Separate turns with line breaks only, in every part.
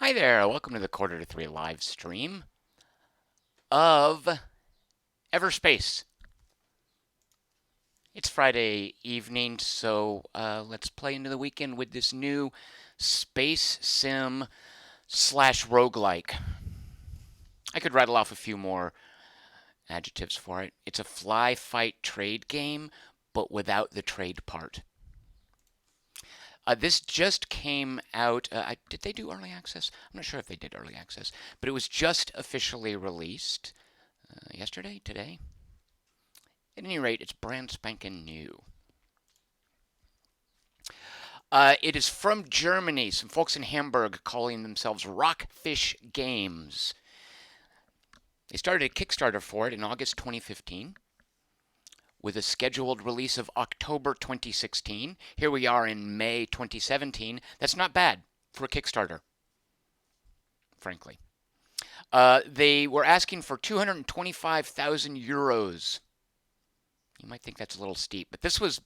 Hi there, welcome to the Quarter to Three live stream of Everspace. It's Friday evening, so let's play into the weekend with this new space sim slash roguelike. I could rattle off a few more adjectives for it. It's a fly fight trade game, but without the trade part. This just came out. Did they do early access? I'm not sure if they did early access, but it was just officially released yesterday, today. At any rate, it's brand spanking new. It is from Germany. Some folks in Hamburg calling themselves Rockfish Games. They started a Kickstarter for it in August 2015 with a scheduled release of October 2016. Here we are in May 2017. That's not bad for a Kickstarter, frankly. They were asking for 225,000 euros. You might think that's a little steep, but this was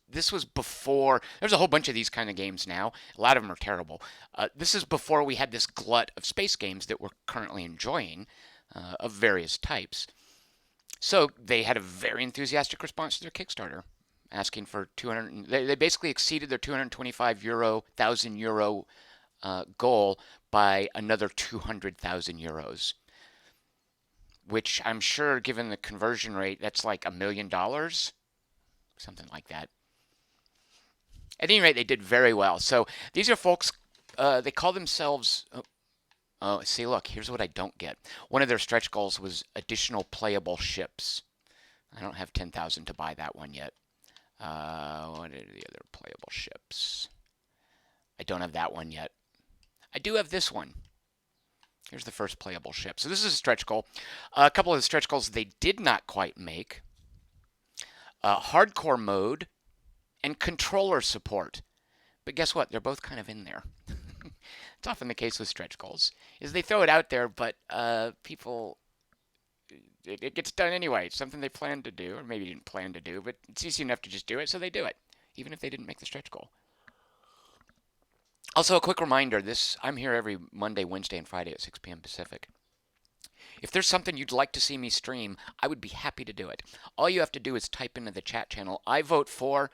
before. There's a whole bunch of these kind of games now. A lot of them are terrible. This is before we had this glut of space games that we're currently enjoying, of various types. So they had a very enthusiastic response to their Kickstarter, asking for 200. They basically exceeded their 225,000 euro goal by another 200,000 euros, which I'm sure, given the conversion rate, that's like $1 million, something like that. At any rate, they did very well. So these are folks, they call themselves. Oh, see, look, here's what I don't get. One of their stretch goals was additional playable ships. I don't have 10,000 to buy that one yet. What are the other playable ships? I don't have that one yet. I do have this one. Here's the first playable ship. So this is a stretch goal. A couple of the stretch goals they did not quite make. Hardcore mode and controller support. But guess what? They're both kind of in there. It's often the case with stretch goals, is they throw it out there, but people, it gets done anyway. It's something they planned to do, or maybe didn't plan to do, but it's easy enough to just do it, so they do it, even if they didn't make the stretch goal. Also, a quick reminder, I'm here every Monday, Wednesday, and Friday at 6 p.m. Pacific. If there's something you'd like to see me stream, I would be happy to do it. All you have to do is type into the chat channel, I vote for,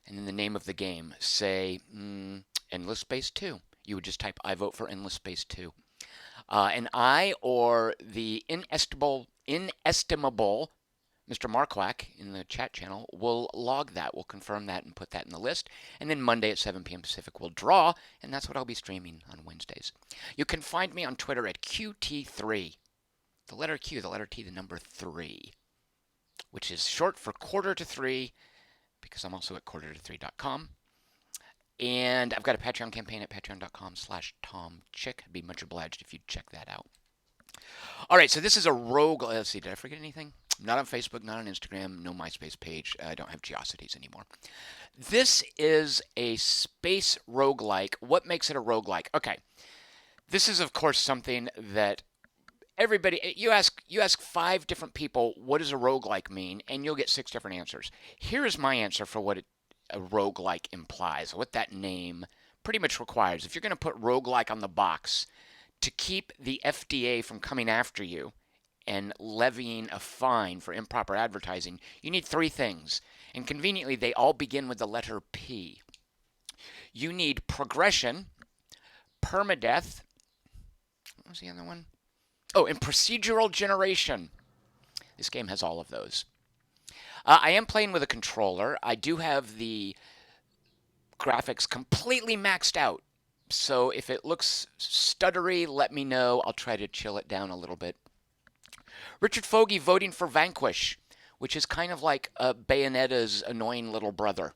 and then the name of the game. Say, Endless Space 2. You would just type, I vote for Endless Space 2. And I or the inestimable Mr. Marquack in the chat channel will log that. We'll confirm that and put that in the list. And then Monday at 7 p.m. Pacific we'll draw, and that's what I'll be streaming on Wednesdays. You can find me on Twitter at QT3. The letter Q, the letter T, the number 3, which is short for quarter to 3, because I'm also at quarterto3.com. And I've got a Patreon campaign at patreon.com/TomChick. I'd be much obliged if you'd check that out. All right, so this is a rogue. Let's see, did I forget anything? Not on Facebook, not on Instagram, no MySpace page. I don't have Geocities anymore. This is a space roguelike. What makes it a roguelike? Okay, this is, of course, something that everybody, you ask 5 different people, what does a roguelike mean? And you'll get 6 different answers. Here is my answer for what a roguelike implies, what that name pretty much requires. If you're going to put roguelike on the box to keep the FDA from coming after you and levying a fine for improper advertising, you need 3 things. And conveniently, they all begin with the letter P. You need progression, permadeath, what was the other one? Oh, and procedural generation. This game has all of those. I am playing with a controller. I do have the graphics completely maxed out. So if it looks stuttery, let me know. I'll try to chill it down a little bit. Richard Fogey voting for Vanquish, which is kind of like Bayonetta's annoying little brother.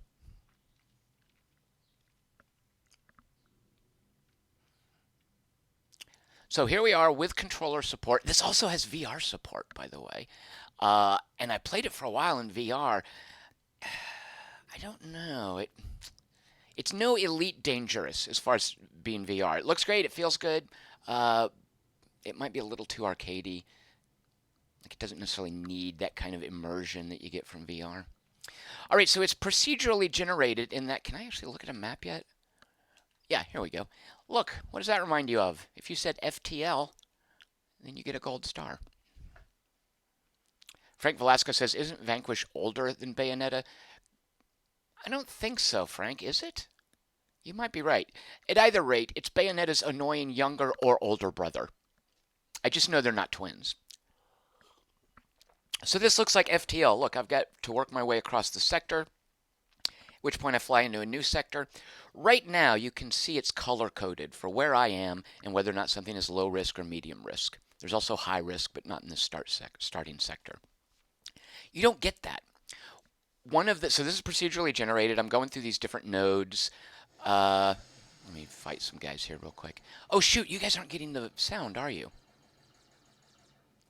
So here we are with controller support. This also has VR support, by the way. And I played it for a while in VR. I don't know. It's no Elite Dangerous as far as being VR. It looks great. It feels good. It might be a little too arcadey. Like it doesn't necessarily need that kind of immersion that you get from VR. All right, so it's procedurally generated in that. Can I actually look at a map yet? Yeah, here we go. Look, what does that remind you of? If you said FTL, then you get a gold star. Frank Velasco says, isn't Vanquish older than Bayonetta? I don't think so, Frank, is it? You might be right. At either rate, it's Bayonetta's annoying younger or older brother. I just know they're not twins. So this looks like FTL. Look, I've got to work my way across the sector, at which point I fly into a new sector. Right now, you can see it's color-coded for where I am and whether or not something is low risk or medium risk. There's also high risk, but not in the starting sector. You don't get that. So this is procedurally generated. I'm going through these different nodes. Let me fight some guys here real quick. Oh, shoot, you guys aren't getting the sound, are you?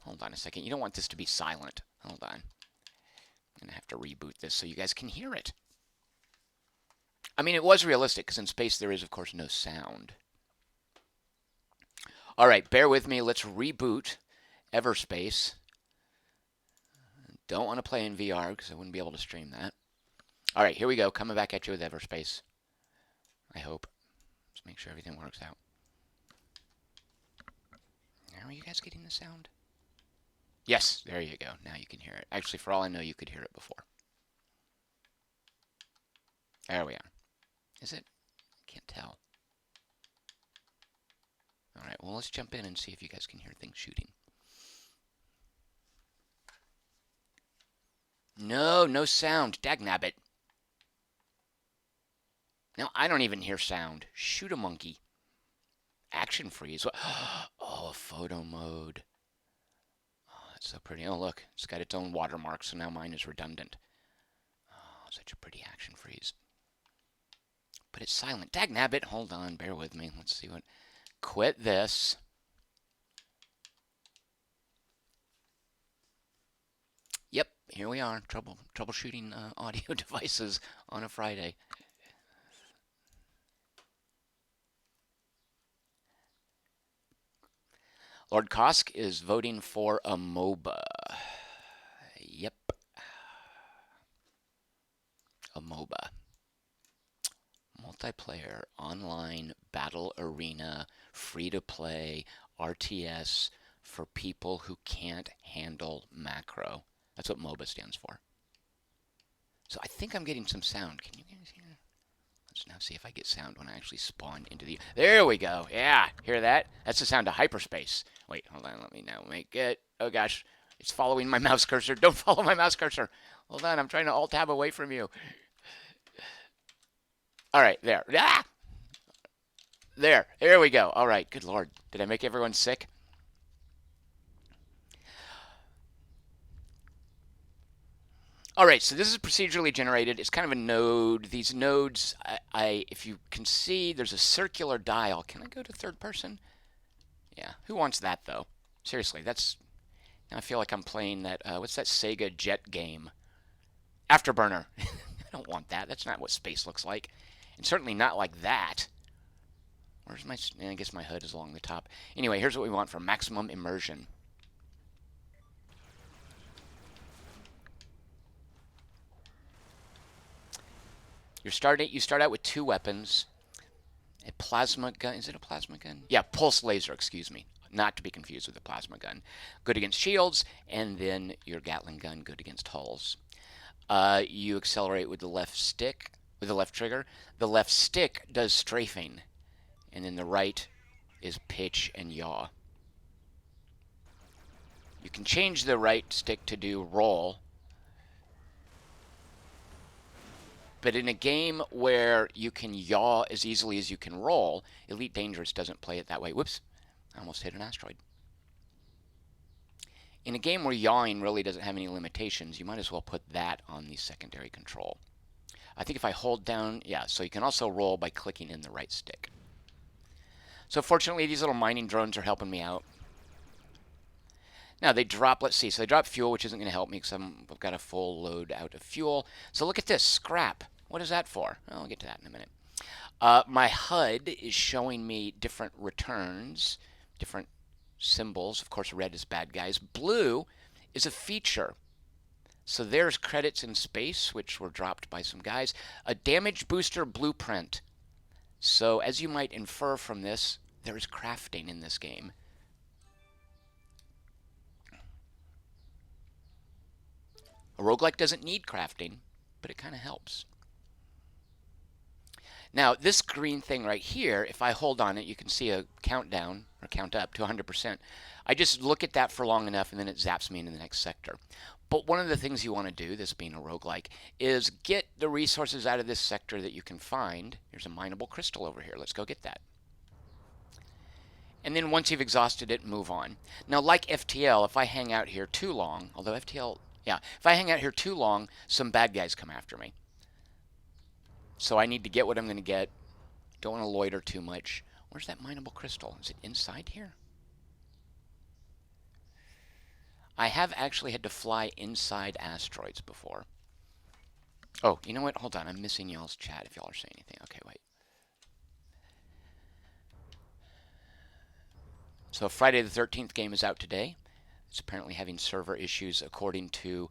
Hold on a second. You don't want this to be silent. Hold on. I'm going to have to reboot this so you guys can hear it. I mean, it was realistic because in space there is, of course, no sound. All right, bear with me. Let's reboot Everspace. Don't want to play in VR because I wouldn't be able to stream that. All right, here we go. Coming back at you with Everspace. I hope. Let's make sure everything works out. Now, are you guys getting the sound? Yes, there you go. Now you can hear it. Actually, for all I know, you could hear it before. There we are. Is it? Can't tell. All right, well, let's jump in and see if you guys can hear things shooting. No, no sound. Dagnabbit. No, I don't even hear sound. Shoot a monkey. Action freeze. Oh, a photo mode. Oh, that's so pretty. Oh, look. It's got its own watermark, so now mine is redundant. Oh, such a pretty action freeze. But it's silent. Dagnabbit. Hold on. Bear with me. Let's see what... Quit this. Yep, here we are. Troubleshooting audio devices on a Friday. Lord Kosk is voting for a MOBA. Yep. A MOBA. Multiplayer, online, battle arena, free-to-play, RTS for people who can't handle macro. That's what MOBA stands for. So I think I'm getting some sound. Can you guys hear? Let's now see if I get sound when I actually spawn into the... There we go. Yeah, hear that? That's the sound of hyperspace. Wait, hold on. Let me now make it... Oh, gosh. It's following my mouse cursor. Don't follow my mouse cursor. Hold on. I'm trying to alt-tab away from you. All right, there. Ah! There we go. All right, good Lord. Did I make everyone sick? All right, so this is procedurally generated. It's kind of a node. These nodes, if you can see, there's a circular dial. Can I go to third person? Yeah, who wants that, though? Seriously, that's... Now I feel like I'm playing that, what's that Sega Jet game? Afterburner. I don't want that. That's not what space looks like. And certainly not like that. Where's my... I guess my hood is along the top. Anyway, here's what we want for maximum immersion. You start out with 2 weapons. A plasma gun. Is it a plasma gun? Yeah, pulse laser, excuse me. Not to be confused with a plasma gun. Good against shields, and then your Gatling gun, good against hulls. You accelerate with the left stick, with the left trigger. The left stick does strafing, and then the right is pitch and yaw. You can change the right stick to do roll, but in a game where you can yaw as easily as you can roll, Elite Dangerous doesn't play it that way. Whoops, I almost hit an asteroid. In a game where yawing really doesn't have any limitations, you might as well put that on the secondary control. I think if I hold down, yeah, so you can also roll by clicking in the right stick. So fortunately, these little mining drones are helping me out. Now they drop, let's see, so they drop fuel, which isn't going to help me because I've got a full load out of fuel. So look at this, scrap. What is that for? Well, I'll get to that in a minute. My HUD is showing me different returns, different symbols. Of course, red is bad guys. Blue is a feature. So there's credits in space, which were dropped by some guys. A damage booster blueprint. So as you might infer from this, there is crafting in this game. A roguelike doesn't need crafting, but it kind of helps. Now, this green thing right here, if I hold on it, you can see a countdown or count up to 100%. I just look at that for long enough and then it zaps me into the next sector. But one of the things you want to do, this being a roguelike, is get the resources out of this sector that you can find. Here's a mineable crystal over here. Let's go get that. And then once you've exhausted it, move on. Now, like FTL, if I hang out here too long, although FTL, yeah, if I hang out here too long, some bad guys come after me. So I need to get what I'm going to get. Don't want to loiter too much. Where's that mineable crystal? Is it inside here? I have actually had to fly inside asteroids before. Oh, you know what? Hold on. I'm missing y'all's chat if y'all are saying anything. Okay, wait. So Friday the 13th game is out today. It's apparently having server issues according to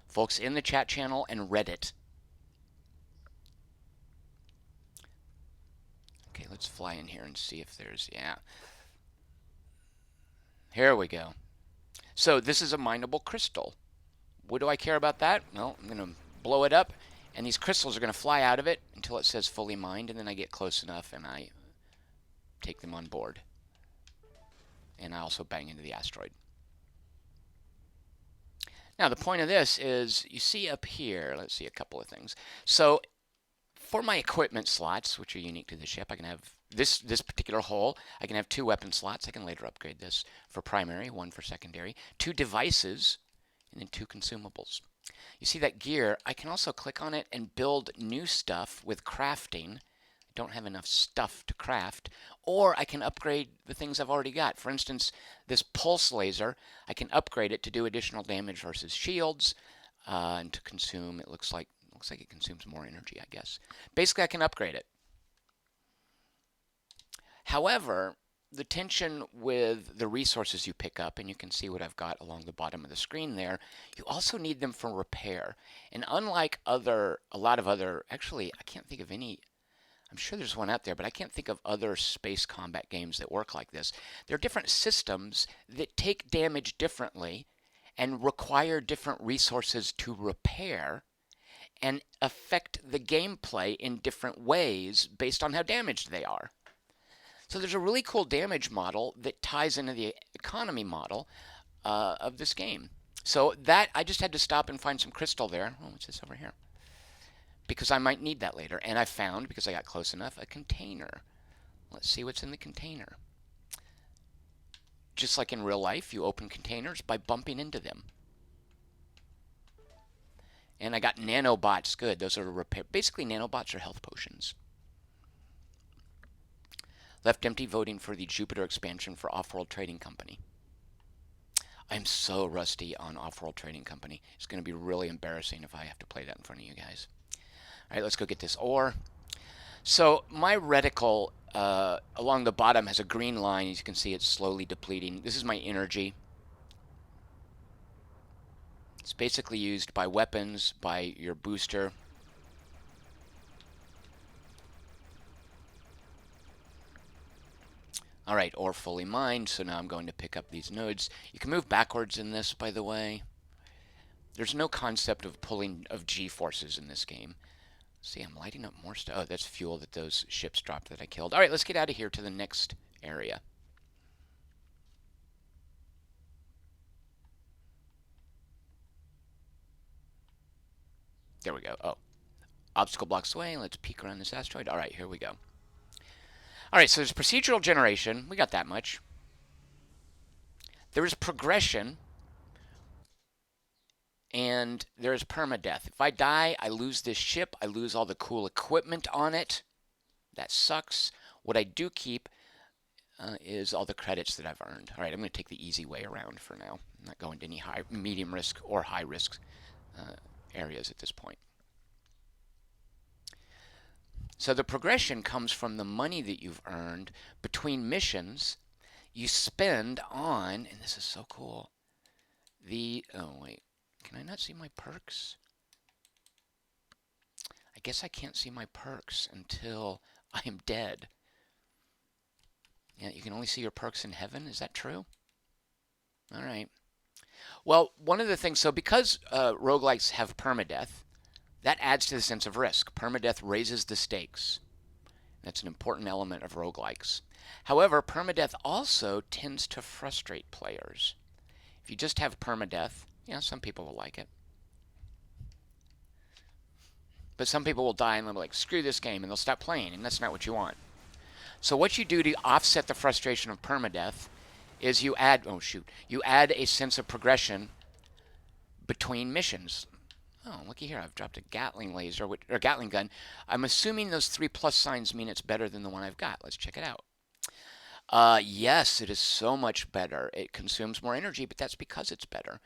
folks in the chat channel and Reddit. Okay, let's fly in here and see if there's, yeah. Here we go. So this is a mineable crystal. What do I care about that? Well, I'm going to blow it up, and these crystals are going to fly out of it until it says fully mined, and then I get close enough and I take them on board. And I also bang into the asteroid. Now, the point of this is, you see up here, let's see a couple of things. So for my equipment slots, which are unique to the ship, I can have this particular hull. I can have 2 weapon slots. I can later upgrade this for primary, 1 for secondary, 2 devices, and then 2 consumables. You see that gear? I can also click on it and build new stuff with crafting. I don't have enough stuff to craft, or I can upgrade the things I've already got. For instance, this pulse laser, I can upgrade it to do additional damage versus shields, and to consume. It looks like it consumes more energy, I guess. Basically, I can upgrade it. However, the tension with the resources you pick up, and you can see what I've got along the bottom of the screen there, you also need them for repair. And unlike a lot of other, actually, I can't think of any, I'm sure there's one out there, but I can't think of other space combat games that work like this. There are different systems that take damage differently and require different resources to repair and affect the gameplay in different ways based on how damaged they are. So there's a really cool damage model that ties into the economy model of this game. So that, I just had to stop and find some crystal there. Oh, what's this over here? Because I might need that later. And I found, because I got close enough, a container. Let's see what's in the container. Just like in real life, you open containers by bumping into them. And I got nanobots. Good. Those are repair. Basically, nanobots are health potions. Left empty, voting for the Jupiter expansion for Off-World Trading Company. I'm so rusty on Off-World Trading Company. It's going to be really embarrassing if I have to play that in front of you guys. All right, let's go get this ore. So my reticle along the bottom has a green line. As you can see, it's slowly depleting. This is my energy. It's basically used by weapons, by your booster. All right, ore fully mined, so now I'm going to pick up these nodes. You can move backwards in this, by the way. There's no concept of pulling of G-forces in this game. See, I'm lighting up more stuff. Oh, that's fuel that those ships dropped that I killed. All right, let's get out of here to the next area. There we go. Oh, obstacle blocks away. Let's peek around this asteroid. All right, here we go. All right, so there's procedural generation. We got that much. There is progression. And there is permadeath. If I die, I lose this ship. I lose all the cool equipment on it. That sucks. What I do keep is all the credits that I've earned. All right, I'm going to take the easy way around for now. I'm not going to any medium risk or high risk areas at this point. So the progression comes from the money that you've earned between missions. You spend on, and this is so cool, oh wait, can I not see my perks? I guess I can't see my perks until I am dead. Yeah, you can only see your perks in heaven. Is that true? All right. Well, one of the things, so because roguelikes have permadeath, that adds to the sense of risk. Permadeath raises the stakes. That's an important element of roguelikes. However, permadeath also tends to frustrate players. If you just have permadeath, yeah, some people will like it. But some people will die and they'll be like, screw this game, and they'll stop playing, and that's not what you want. So what you do to offset the frustration of permadeath is you add, oh shoot, you add a sense of progression between missions. Oh, looky here, I've dropped a Gatling laser, or Gatling gun. I'm assuming those 3 plus signs mean it's better than the one I've got. Let's check it out. Yes, it is so much better. It consumes more energy, but that's because it's better.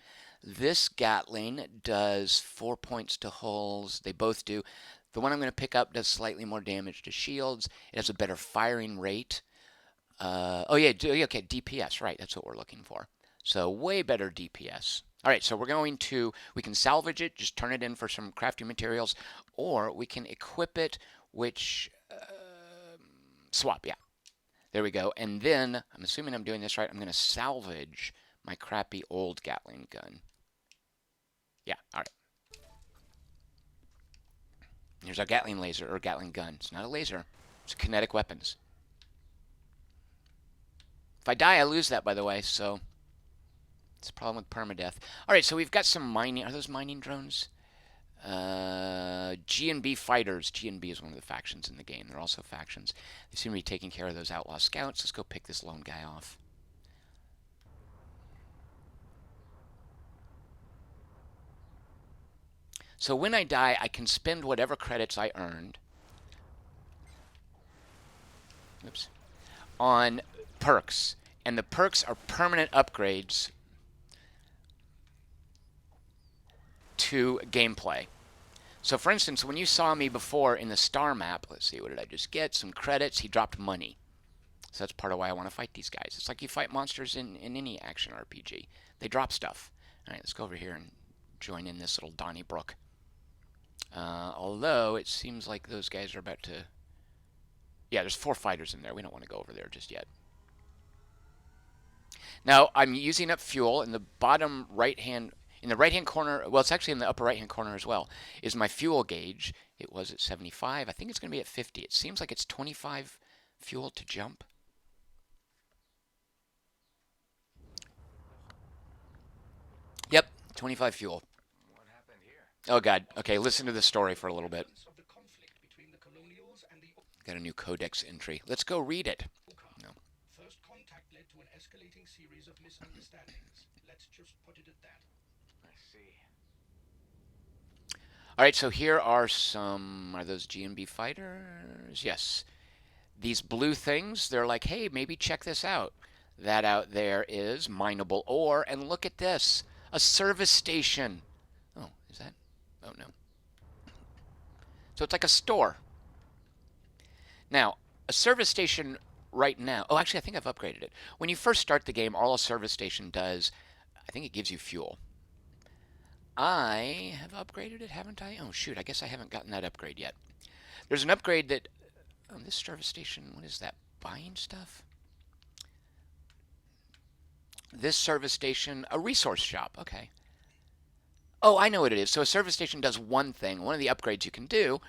This Gatling does 4 points to hulls. They both do. The one I'm going to pick up does slightly more damage to shields. It has a better firing rate. Oh yeah, okay, DPS, right, that's what we're looking for. So way better DPS. All right, so we can salvage it, just turn it in for some crafting materials, or we can equip it, which, swap, yeah. There we go. And then, I'm assuming I'm doing this right, I'm going to salvage my crappy old Gatling gun. Yeah, all right. Here's our Gatling laser, or Gatling gun. It's not a laser, it's kinetic weapons. If I die, I lose that, by the way, so it's a problem with permadeath. All right, so we've got some mining. Are those mining drones? G&B fighters. G&B is one of the factions in the game. They're also factions. They seem to be taking care of those outlaw scouts. Let's go pick this lone guy off. So when I die, I can spend whatever credits I earned, oops, on perks. And the perks are permanent upgrades to gameplay. So for instance, when you saw me before in the star map, let's see, what did I just get? Some credits. He dropped money. So that's part of why I want to fight these guys. It's like you fight monsters in any action RPG. They drop stuff. All right, let's go over here and join in this little Donnybrook. Although it seems like those guys are about to... Yeah, there's 4 fighters in there. We don't want to go over there just yet. Now, I'm using up fuel in the bottom right-hand... In the right-hand corner, well, it's actually in the upper right-hand corner as well, is my fuel gauge. It was at 75. I think it's going to be at 50. It seems like it's 25 fuel to jump. Yep, 25 fuel.
What happened here?
Oh, God. Okay, listen to the story for a little bit. Got a new codex entry. Let's go read it. No.
First contact led to an escalating series of misunderstandings. Let's just put it at that. I see.
All right, so here are some... Are those G&B fighters? Yes. These blue things, they're like, hey, maybe check this out. That out there is mineable ore, and look at this. A service station. Oh, is that? Oh, no. So it's like a store. Now, a service station right now... Oh, actually, I think I've upgraded it. When you first start the game, all a service station does, I think it gives you fuel. I have upgraded it, haven't I? Oh, shoot, I guess I haven't gotten that upgrade yet. There's an upgrade that... Oh, this service station, what is that? Buying stuff? This service station, a resource shop. Okay. Oh, I know what it is. So a service station does one thing. One of the upgrades you can do,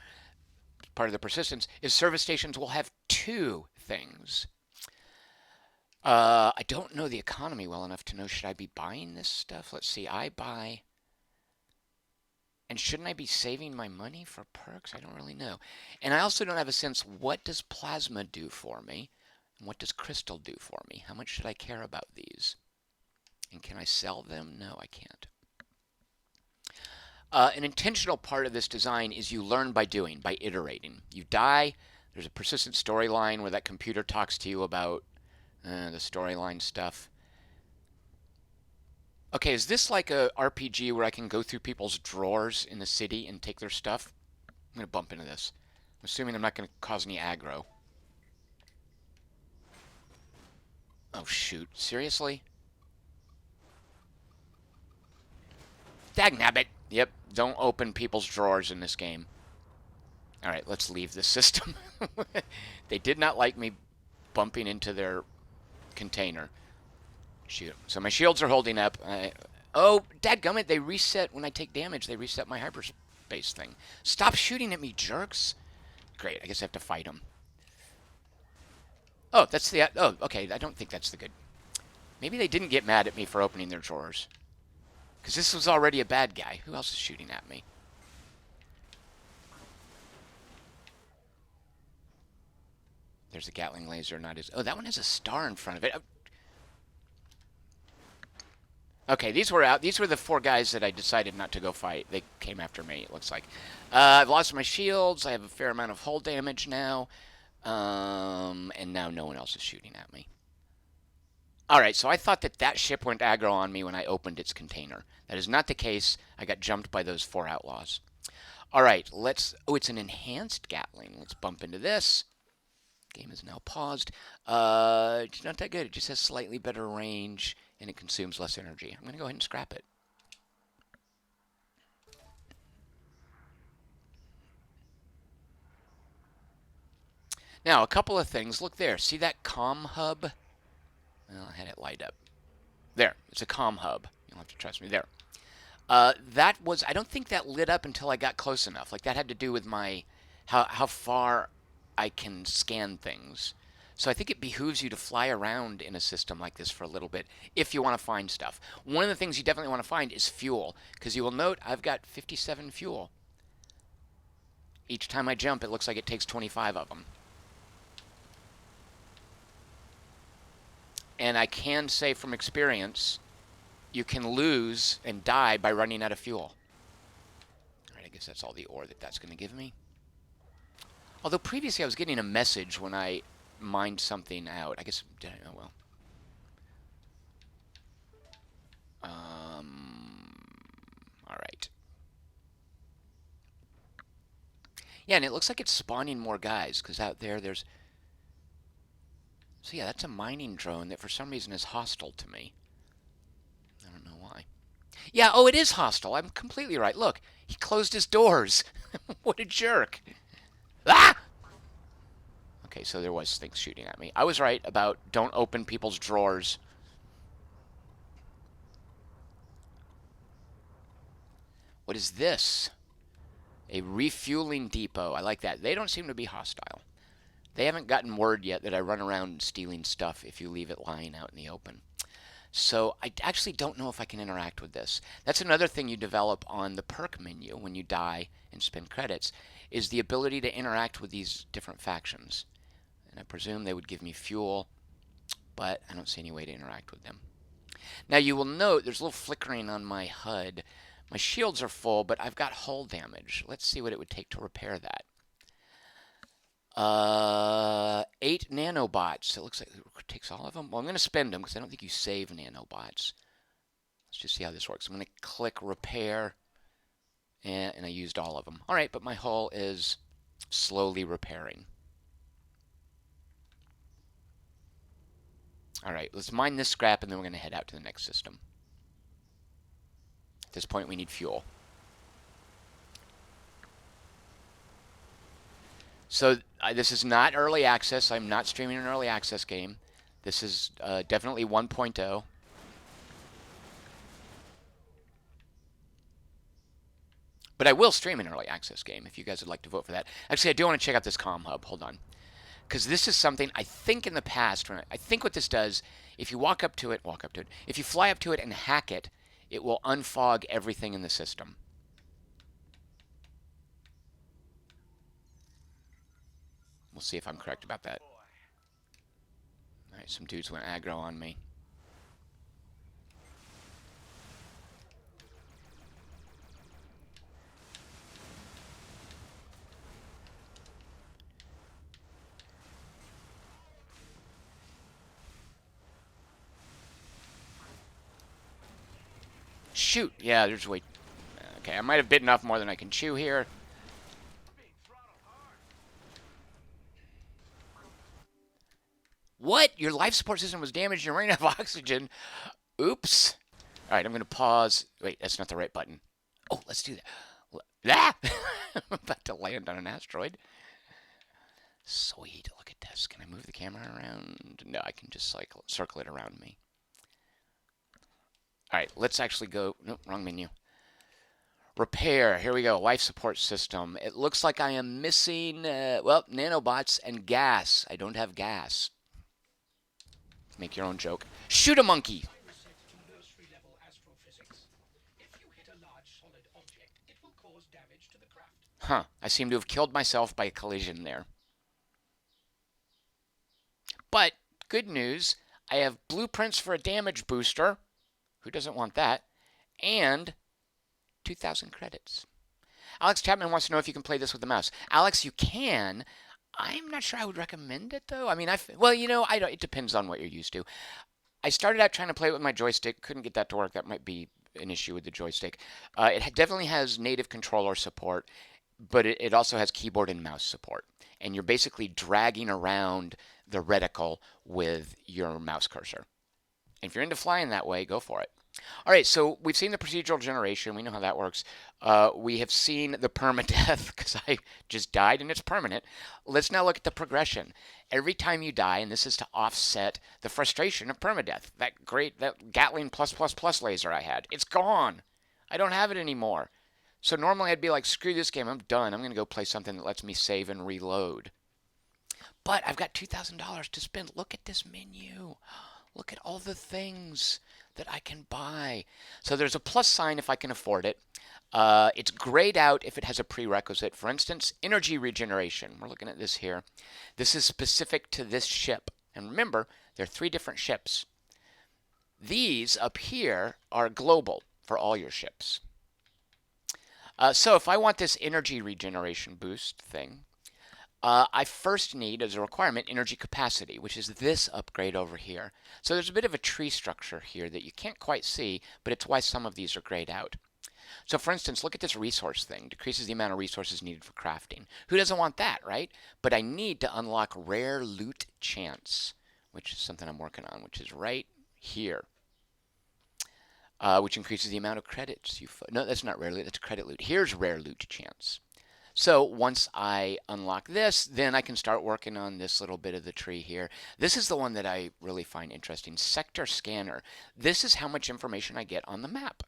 part of the persistence, is service stations will have 2 things. I don't know the economy well enough to know, should I be buying this stuff? Let's see, I buy... And shouldn't I be saving my money for perks? I don't really know. And I also don't have a sense, what does plasma do for me? And what does crystal do for me? How much should I care about these? And can I sell them? No, I can't. An intentional part of this design is you learn by doing, by iterating. You die, there's a persistent storyline where that computer talks to you about the storyline stuff. Okay, is this like a RPG where I can go through people's drawers in the city and take their stuff? I'm going to bump into this. I'm assuming I'm not going to cause any aggro. Oh, shoot. Seriously? Dagnabbit! Yep, don't open people's drawers in this game. All right, let's leave this system. They did not like me bumping into their container. Shoot. So my shields are holding up. Oh, dadgummit, they reset when I take damage. They reset my hyperspace thing. Stop shooting at me, jerks. Great, I guess I have to fight them. Oh, that's the... Oh, okay, I don't think that's the good... Maybe they didn't get mad at me for opening their drawers. Because this was already a bad guy. Who else is shooting at me? There's a Gatling laser, not his... Oh, that one has a star in front of it. Okay, these were out. These were the four guys that I decided not to go fight. They came after me, it looks like. I've lost my shields. I have a fair amount of hull damage now. And now no one else is shooting at me. Alright, so I thought that that ship went aggro on me when I opened its container. That is not the case. I got jumped by those four outlaws. Alright, let's... Oh, it's an enhanced Gatling. Let's bump into this. Game is now paused. It's not that good. It just has slightly better range, and it consumes less energy. I'm going to go ahead and scrap it. Now, a couple of things. Look there. See that comm hub? Well, I had it light up. There. It's a comm hub. You'll have to trust me. There. That was... I don't think that lit up until I got close enough. Like, that had to do with my... How far I can scan things. So I think it behooves you to fly around in a system like this for a little bit if you want to find stuff. One of the things you definitely want to find is fuel, because you will note I've got 57 fuel. Each time I jump, it looks like it takes 25 of them. And I can say from experience, you can lose and die by running out of fuel. All right, I guess that's all the ore that that's going to give me. Although previously I was getting a message when I mined something out. I guess, did I? Oh, well. All right. Yeah, and it looks like it's spawning more guys, because out there, there's... So yeah, that's a mining drone that for some reason is hostile to me. I don't know why. Yeah, oh, it is hostile. I'm completely right. Look, he closed his doors. What a jerk. Ah! Okay, so there was things shooting at me. I was right about don't open people's drawers. What is this? A refueling depot. I like that. They don't seem to be hostile. They haven't gotten word yet that I run around stealing stuff if you leave it lying out in the open. So I actually don't know if I can interact with this. That's another thing you develop on the perk menu when you die and spend credits, is the ability to interact with these different factions. And I presume they would give me fuel, but I don't see any way to interact with them. Now you will note there's a little flickering on my HUD. My shields are full, but I've got hull damage. Let's see what it would take to repair that. 8 nanobots. It looks like it takes all of them. Well, I'm going to spend them because I don't think you save nanobots. Let's just see how this works. I'm going to click repair, and I used all of them. All right, but my hull is slowly repairing. All right, let's mine this scrap, and then we're going to head out to the next system. At this point, we need fuel. So this is not early access. I'm not streaming an early access game. This is definitely 1.0. But I will stream an early access game if you guys would like to vote for that. Actually, I do want to check out this comm hub. Hold on. Because this is something I think in the past, I think what this does, if you walk up to it, if you fly up to it and hack it, it will unfog everything in the system. We'll see if I'm correct about that. All right, some dudes went aggro on me. Shoot! Yeah, there's way... Okay, I might have bitten off more than I can chew here. What? Your life support system was damaged and you're running out of oxygen. Oops. All right, I'm going to pause. Wait, that's not the right button. Oh, let's do that. Ah! I'm about to land on an asteroid. Sweet. Look at this. Can I move the camera around? No, I can just circle it around me. All right, let's actually go. Nope, wrong menu. Repair. Here we go. Life support system. It looks like I am missing, well, nanobots and gas. I don't have gas. Make your own joke. Shoot a monkey.
Timer set to nursery level astrophysics. If you hit a large solid object, it will cause damage to the craft.
Huh. I seem to have killed myself by a collision there. But, good news. I have blueprints for a damage booster. Who doesn't want that? And 2,000 credits. Alex Chapman wants to know if you can play this with the mouse. Alex, you can. I'm not sure I would recommend it though. I mean, well, I don't. It depends on what you're used to. I started out trying to play it with my joystick. Couldn't get that to work. That might be an issue with the joystick. It definitely has native controller support, but it also has keyboard and mouse support. And you're basically dragging around the reticle with your mouse cursor. And if you're into flying that way, go for it. All right, so we've seen the procedural generation. We know how that works. We have seen the permadeath because I just died and it's permanent. Let's now look at the progression. Every time you die, and this is to offset the frustration of permadeath. That Gatling plus plus plus laser I had, it's gone. I don't have it anymore. So normally I'd be like, screw this game, I'm done. I'm going to go play something that lets me save and reload. But I've got $2,000 to spend. Look at this menu. Look at all the things that I can buy. So there's a plus sign if I can afford it. It's grayed out if it has a prerequisite. For instance, energy regeneration. We're looking at this here. This is specific to this ship. And remember, there are 3 different ships. These up here are global for all your ships. So if I want this energy regeneration boost thing, I first need, as a requirement, energy capacity, which is this upgrade over here. So there's a bit of a tree structure here that you can't quite see, but it's why some of these are grayed out. So for instance, look at this resource thing. Decreases the amount of resources needed for crafting. Who doesn't want that, right? But I need to unlock rare loot chance, which is something I'm working on, which is right here. Which increases the amount of credits you... No, that's not rare loot, that's credit loot. Here's rare loot chance. So once I unlock this, then I can start working on this little bit of the tree here. This is the one that I really find interesting. Sector scanner. This is how much information I get on the map.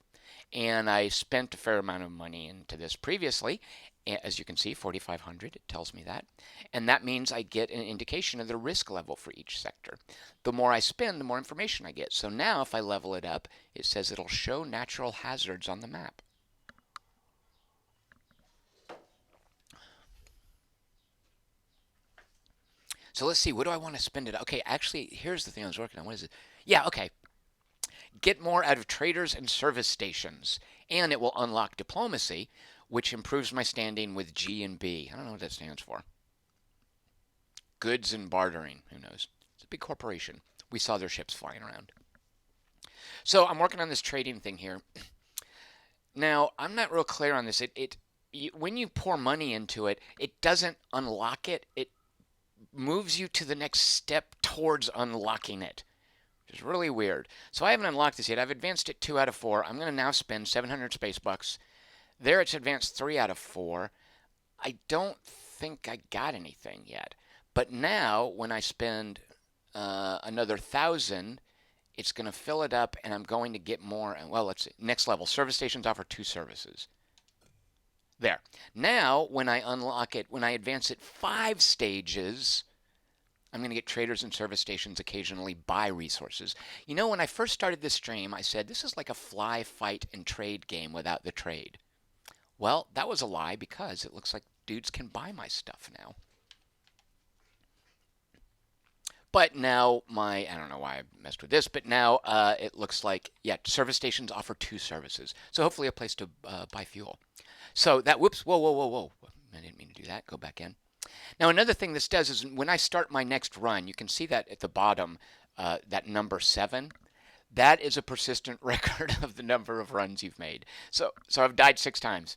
And I spent a fair amount of money into this previously. As you can see, 4,500, it tells me that. And that means I get an indication of the risk level for each sector. The more I spend, the more information I get. So now if I level it up, it says it'll show natural hazards on the map. So let's see, what do I want to spend it? Okay, actually, here's the thing I was working on. What is it? Yeah, okay. Get more out of traders and service stations. And it will unlock diplomacy, which improves my standing with G and B. I don't know what that stands for. Goods and bartering. Who knows? It's a big corporation. We saw their ships flying around. So I'm working on this trading thing here. Now, I'm not real clear on this. When you pour money into it, it doesn't unlock it. It moves you to the next step towards unlocking it, which is really weird. So I haven't unlocked this yet. I've advanced it 2 out of 4. I'm going to now spend 700 space bucks. There it's advanced 3 out of 4. I don't think I got anything yet. But now when I spend another 1,000, it's going to fill it up and I'm going to get more. Well, let's see. Next level. Service stations offer 2 services. There. Now, when I unlock it, when I advance it 5 stages, I'm going to get traders and service stations occasionally buy resources. You know, when I first started this stream, I said this is like a fly, fight, and trade game without the trade. Well, that was a lie because it looks like dudes can buy my stuff now. But now I don't know why I messed with this, but now it looks like, yeah, service stations offer 2 services. So hopefully a place to buy fuel. So that, whoops, whoa, whoa, whoa, whoa. I didn't mean to do that. Go back in. Now another thing this does is when I start my next run, you can see that at the bottom, that number 7. That is a persistent record of the number of runs you've made. So I've died 6 times.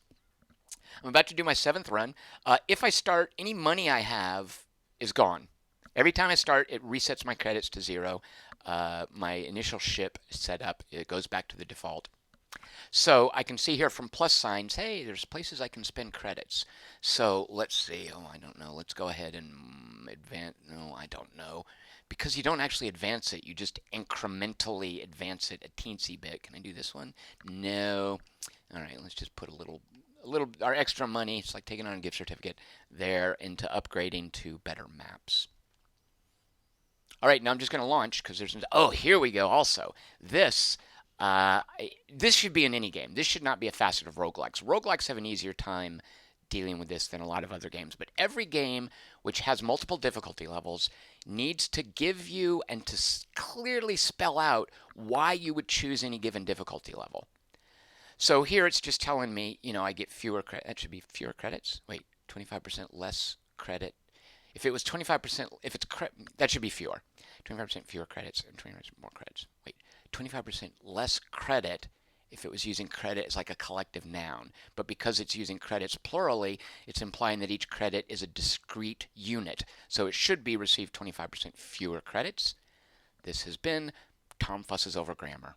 I'm about to do my 7th run. If I start, any money I have is gone. Every time I start, it resets my credits to 0. My initial ship is set up. It goes back to the default. So I can see here from plus signs, hey, there's places I can spend credits. So let's see. Oh, I don't know. Let's go ahead and advance. No, I don't know. Because you don't actually advance it, you just incrementally advance it a teensy bit. Can I do this one? No. All right, let's just put our extra money. It's like taking on a gift certificate there into upgrading to better maps. All right, now I'm just going to launch because oh, here we go. Also, this should be in any game. This should not be a facet of roguelikes. Roguelikes have an easier time dealing with this than a lot of other games, but every game which has multiple difficulty levels needs to give you and to clearly spell out why you would choose any given difficulty level. So here it's just telling me, I get fewer credits. That should be fewer credits. Wait, 25% less credit. If it was 25%, if it's that should be fewer. 25% fewer credits and 20% more credits. Wait, 25% less credit if it was using credit as like a collective noun. But because it's using credits plurally, it's implying that each credit is a discrete unit. So it should be received 25% fewer credits. This has been Tom Fusses Over Grammar.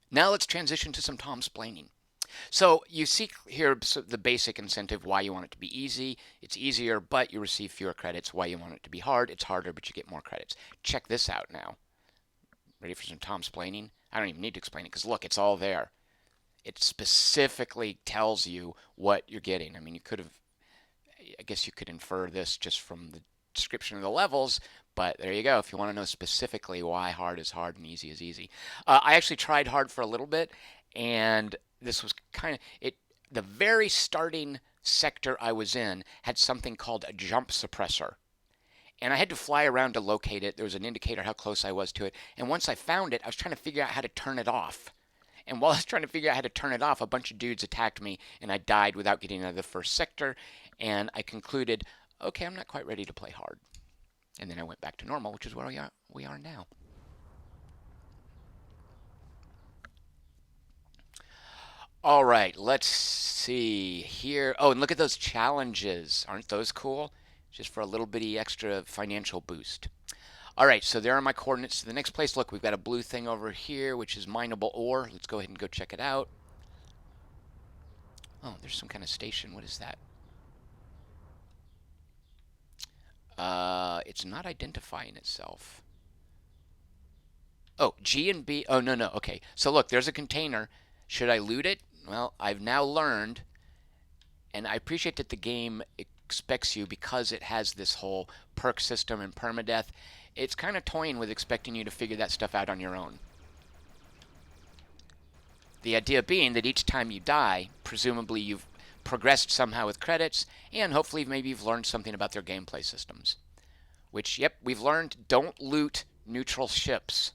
Now let's transition to some Tom-splaining. So you see here the basic incentive why you want it to be easy. It's easier, but you receive fewer credits. Why you want it to be hard. It's harder, but you get more credits. Check this out now. Ready for some Tom-splaining? I don't even need to explain it because look, it's all there. It specifically tells you what you're getting. I mean, I guess you could infer this just from the description of the levels, but there you go. If you want to know specifically why hard is hard and easy is easy. I actually tried hard for a little bit, and this was kind of it. The very starting sector I was in had something called a jump suppressor. And I had to fly around to locate it. There was an indicator how close I was to it. And once I found it, I was trying to figure out how to turn it off. And while I was trying to figure out how to turn it off, a bunch of dudes attacked me, and I died without getting out of the first sector. And I concluded, okay, I'm not quite ready to play hard. And then I went back to normal, which is where we are now. All right, let's see here. Oh, and look at those challenges. Aren't those cool? Just for a little bitty extra financial boost. All right, so there are my coordinates to the next place. Look, we've got a blue thing over here, which is mineable ore. Let's go ahead and go check it out. Oh, there's some kind of station. What is that? It's not identifying itself. Oh, G and B. Oh, no, no. Okay. So look, there's a container. Should I loot it? Well, I've now learned, and I appreciate that the game expects you because it has this whole perk system and permadeath. It's kind of toying with expecting you to figure that stuff out on your own. The idea being that each time you die, presumably you've progressed somehow with credits, and hopefully maybe you've learned something about their gameplay systems. Which, yep, we've learned don't loot neutral ships.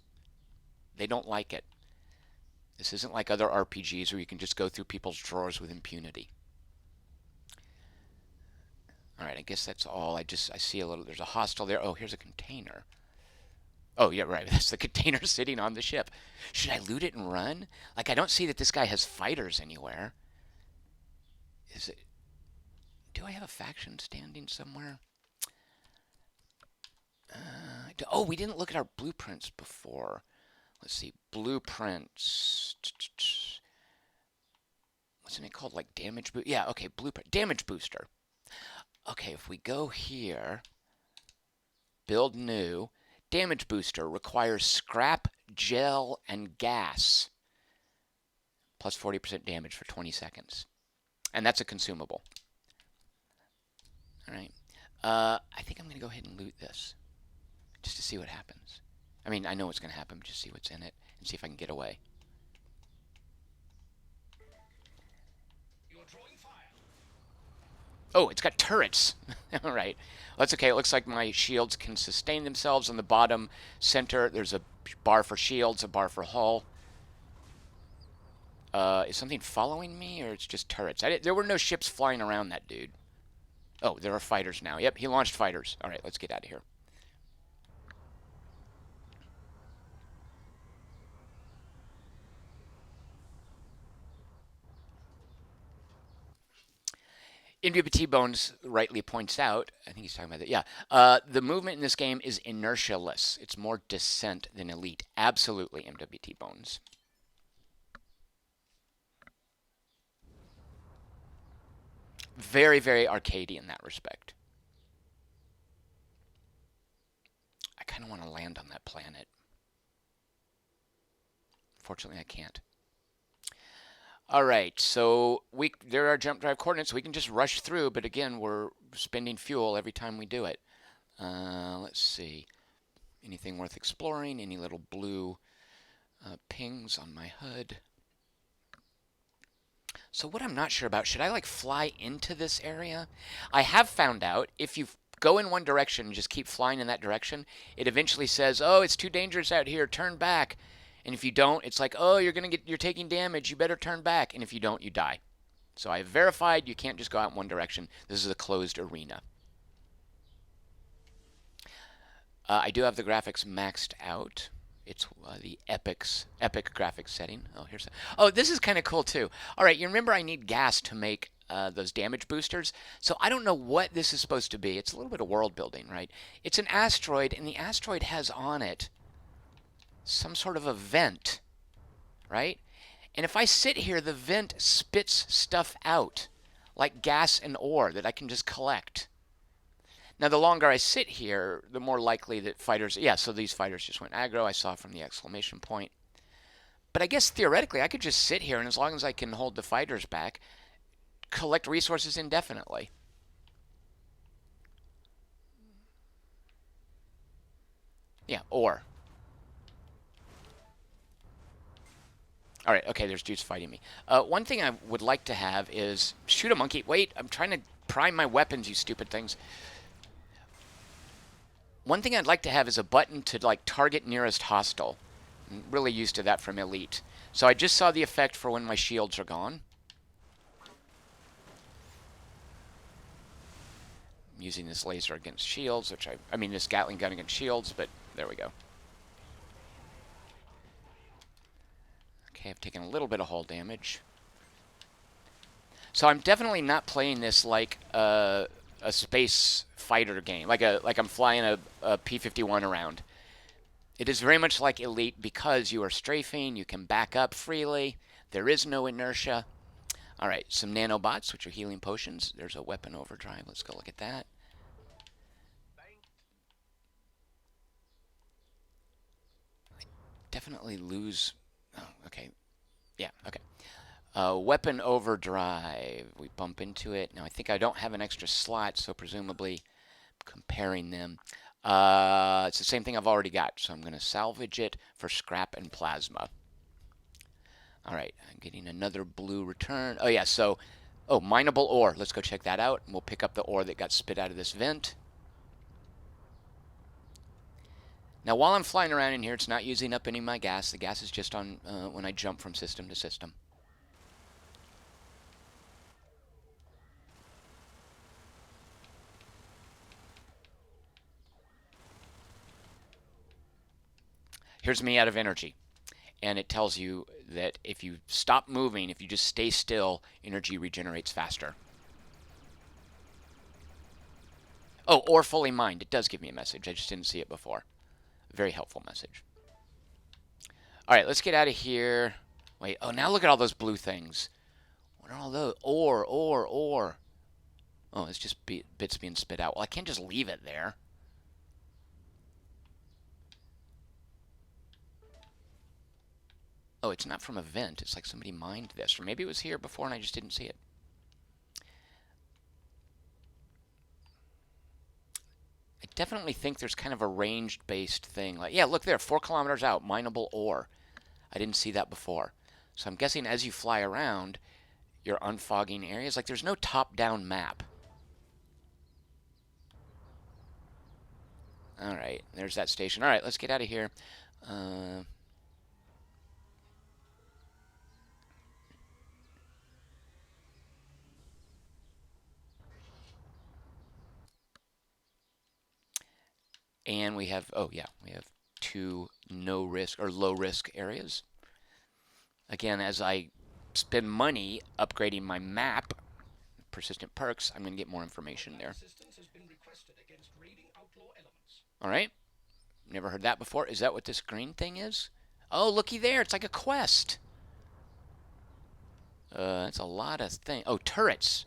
They don't like it. This isn't like other RPGs where you can just go through people's drawers with impunity. All right, I guess that's all. I see a little. There's a hostel there. Oh, here's a container. Oh, yeah, right. That's the container sitting on the ship. Should I loot it and run? Like, I don't see that this guy has fighters anywhere. Is it? Do I have a faction standing somewhere? Oh, we didn't look at our blueprints before. Let's see. Blueprints. Wasn't it called like damage boost? Yeah, okay, blueprint. Damage booster. Okay, if we go here, build new. Damage booster requires scrap, gel, and gas. Plus 40% damage for 20 seconds. And that's a consumable. All right. I think I'm going to go ahead and loot this. Just to see what happens. I mean, I know what's going to happen. Just see what's in it. And see if I can get away.
You're drawing fire.
Oh, it's got turrets. All right. Well, that's okay. It looks like my shields can sustain themselves. On the bottom center, there's a bar for shields, a bar for hull. Is something following me, or it's just turrets? There were no ships flying around that dude. Oh, there are fighters now. Yep, he launched fighters. All right, let's get out of here. NBT Bones rightly points out, I think he's talking about that. Yeah, the movement in this game is inertialess. It's more descent than elite. Absolutely, MWT Bones. Very, very arcadey in that respect. I kind of want to land on that planet. Fortunately, I can't. All right, so there are jump drive coordinates. We can just rush through, but again, we're spending fuel every time we do it. Let's see. Anything worth exploring? Any little blue pings on my HUD? So what I'm not sure about, should I like fly into this area? I have found out if you go in one direction and just keep flying in that direction, it eventually says, "Oh, it's too dangerous out here. Turn back." And if you don't, it's like, "Oh, you're taking damage. You better turn back." And if you don't, you die. So I have verified you can't just go out in one direction. This is a closed arena. I do have the graphics maxed out. It's the epic graphics setting. Oh, here's. Oh, this is kind of cool too. All right, you remember I need gas to make those damage boosters. So I don't know what this is supposed to be. It's a little bit of world building, right? It's an asteroid, and the asteroid has on it some sort of a vent, right? And if I sit here, the vent spits stuff out, like gas and ore that I can just collect. Now, the longer I sit here, the more likely that fighters. Yeah, so these fighters just went aggro. I saw from the exclamation point. But I guess theoretically, I could just sit here, and as long as I can hold the fighters back, collect resources indefinitely. Yeah, ore. All right, okay, there's dudes fighting me. One thing I would like to have is shoot a monkey. Wait, I'm trying to prime my weapons, you stupid things. One thing I'd like to have is a button to like target nearest hostile. I'm really used to that from Elite. So I just saw the effect for when my shields are gone. I'm using this laser against shields, which I mean this Gatling gun against shields, but there we go. Okay, I've taken a little bit of hull damage. So I'm definitely not playing this like a space fighter game, like I'm flying a P-51 around. It is very much like Elite because you are strafing, you can back up freely, there is no inertia. All right, some nanobots, which are healing potions. There's a weapon overdrive. Let's go look at that. Definitely lose. Oh, okay. Yeah, okay. Weapon overdrive. We bump into it. Now, I think I don't have an extra slot, so presumably comparing them. It's the same thing I've already got, so I'm going to salvage it for scrap and plasma. All right, I'm getting another blue return. Oh, yeah, so, oh, mineable ore. Let's go check that out, and we'll pick up the ore that got spit out of this vent. Now, while I'm flying around in here, it's not using up any of my gas. The gas is just on when I jump from system to system. Here's me out of energy. And it tells you that if you stop moving, if you just stay still, energy regenerates faster. Oh, or fully mined. It does give me a message. I just didn't see it before. Very helpful message. All right, let's get out of here. Wait, oh, now look at all those blue things. What are all those? Ore. Oh, it's just bits being spit out. Well, I can't just leave it there. Oh, it's not from a vent. It's like somebody mined this. Or maybe it was here before and I just didn't see it. I definitely think there's kind of a ranged-based thing. Like, yeah, look there, 4 kilometers out, mineable ore. I didn't see that before. So I'm guessing as you fly around, you're unfogging areas. Like, there's no top-down map. All right, there's that station. All right, let's get out of here. Uh, and we have, oh yeah, we have 2 no risk or low risk areas. Again, as I spend money upgrading my map, persistent perks, I'm going to get more information there.
Assistance has been requested against raiding outlaw elements.
All right, never heard that before. Is that what this green thing is? Oh, looky there, it's like a quest. That's a lot of things. Oh, turrets.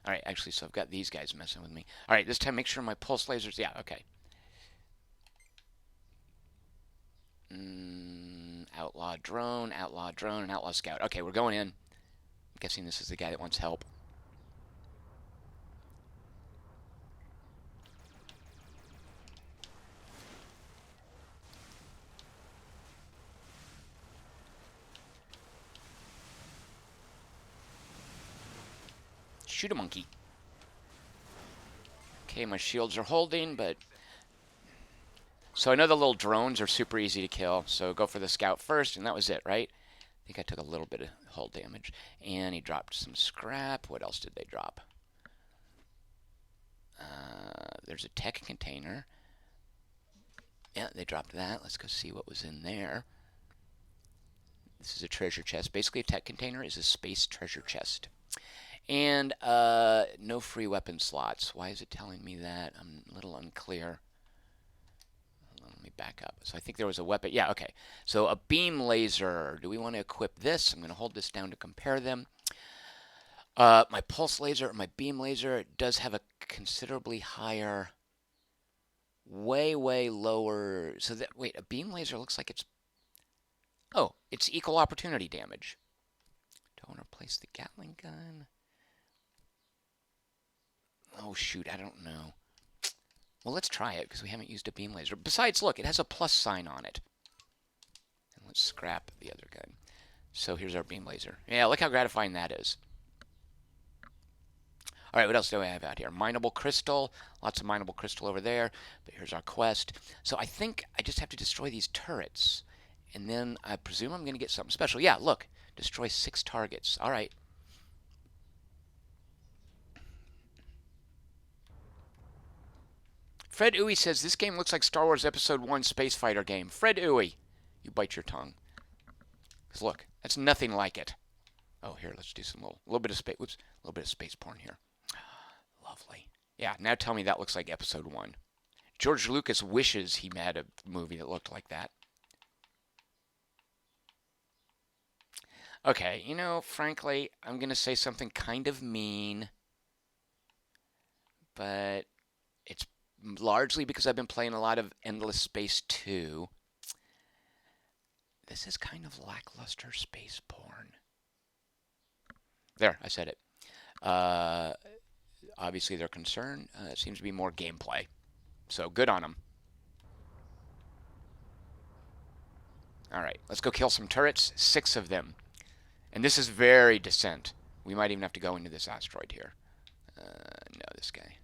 All right, actually, so I've got these guys messing with me. All right, this time make sure my pulse lasers. Yeah, okay. Outlaw drone, and outlaw scout. Okay, we're going in. I'm guessing this is the guy that wants help. Shoot a monkey. Okay, my shields are holding, but... So I know the little drones are super easy to kill, so go for the scout first, and that was it, right? I think I took a little bit of hull damage. And he dropped some scrap. What else did they drop? There's a tech container. Yeah, they dropped that. Let's go see what was in there. This is a treasure chest. Basically, a tech container is a space treasure chest. And no free weapon slots. Why is it telling me that? I'm a little unclear. Hold on, let me back up. So I think there was a weapon. Yeah, okay. So a beam laser. Do we want to equip this? I'm going to hold this down to compare them. My pulse laser, my beam laser, it does have a considerably higher, way lower. So that, wait, a beam laser looks like it's, oh, it's equal opportunity damage. Do I want to replace the Gatling gun? Oh shoot, I don't know. Well, let's try it because we haven't used a beam laser. Besides, look, it has a plus sign on it. And let's scrap the other gun. So here's our beam laser. Yeah, look how gratifying that is. All right, what else do I have out here? Mineable crystal. Lots of mineable crystal over there. But here's our quest. So I think I just have to destroy these turrets. And then I presume I'm going to get something special. Yeah, look. Destroy 6 targets. All right. Fred Uwe says, this game looks like Star Wars Episode 1 space fighter game. Fred Uwe. You bite your tongue. Because look, that's nothing like it. Oh, here, let's do some little bit of space. Whoops, a little bit of space porn here. Lovely. Yeah, now tell me that looks like Episode 1. George Lucas wishes he had a movie that looked like that. Okay, you know, frankly, I'm going to say something kind of mean, but it's largely because I've been playing a lot of Endless Space 2. This is kind of lackluster space porn. There, I said it. Obviously, their concern seems to be more gameplay. So good on them. All right, let's go kill some turrets. 6 of them. And this is very Descent. We might even have to go into this asteroid here. No, this guy.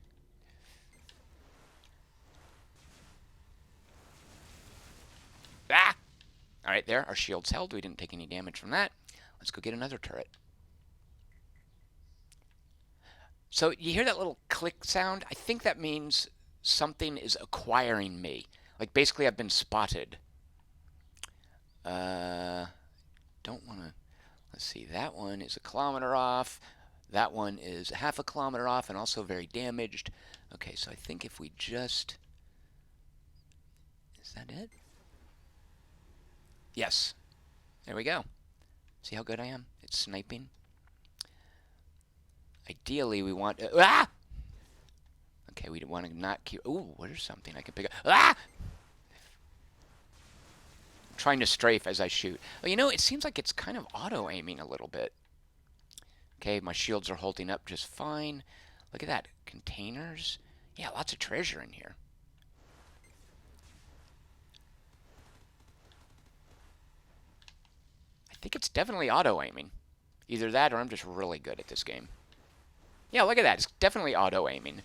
Ah! All right, there. Our shield's held. We didn't take any damage from that. Let's go get another turret. So you hear that little click sound? I think that means something is acquiring me. Like basically I've been spotted. Don't want to... Let's see. That one is 1 kilometer off. That one is 0.5 kilometer off and also very damaged. Okay, so I think if we just... Is that it? Yes. There we go. See how good I am? It's sniping. Ideally, we want... ah! Okay, we want to not keep... Ooh, there's something I can pick up. Ah! I'm trying to strafe as I shoot. Oh, you know, it seems like it's kind of auto-aiming a little bit. Okay, my shields are holding up just fine. Look at that. Containers. Yeah, lots of treasure in here. I think it's definitely auto-aiming. Either that or I'm just really good at this game. Yeah, look at that. It's definitely auto-aiming.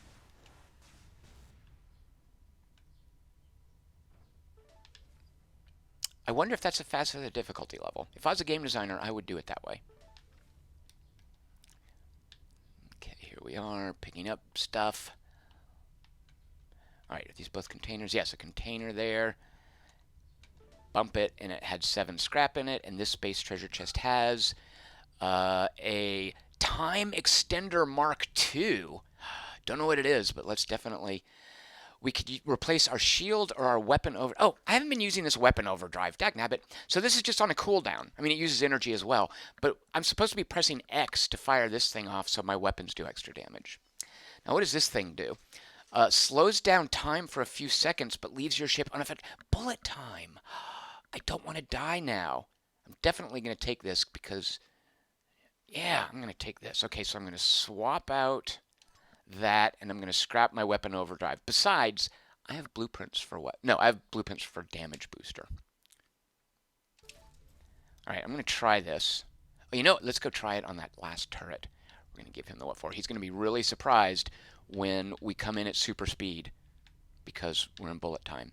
I wonder if that's a faster the difficulty level. If I was a game designer, I would do it that way. Okay, here we are, picking up stuff. All right, are these both containers? Yes, a container there. Bump it, and it had 7 scrap in it, and this space treasure chest has a Time Extender Mark II. Don't know what it is, but let's definitely... we could replace our shield or our weapon over. Oh, I haven't been using this weapon overdrive. Dagnabbit. So this is just on a cooldown. I mean, it uses energy as well, but I'm supposed to be pressing X to fire this thing off so my weapons do extra damage. Now, what does this thing do? Slows down time for a few seconds, but leaves your ship unaffected. Bullet time. I don't want to die now. I'm definitely going to take this because, yeah, I'm going to take this. Okay, so I'm going to swap out that, and I'm going to scrap my weapon overdrive. Besides, I have blueprints for what? No, I have blueprints for damage booster. All right, I'm going to try this. Oh, you know what? Let's go try it on that last turret. We're going to give him the what for. He's going to be really surprised when we come in at super speed because we're in bullet time.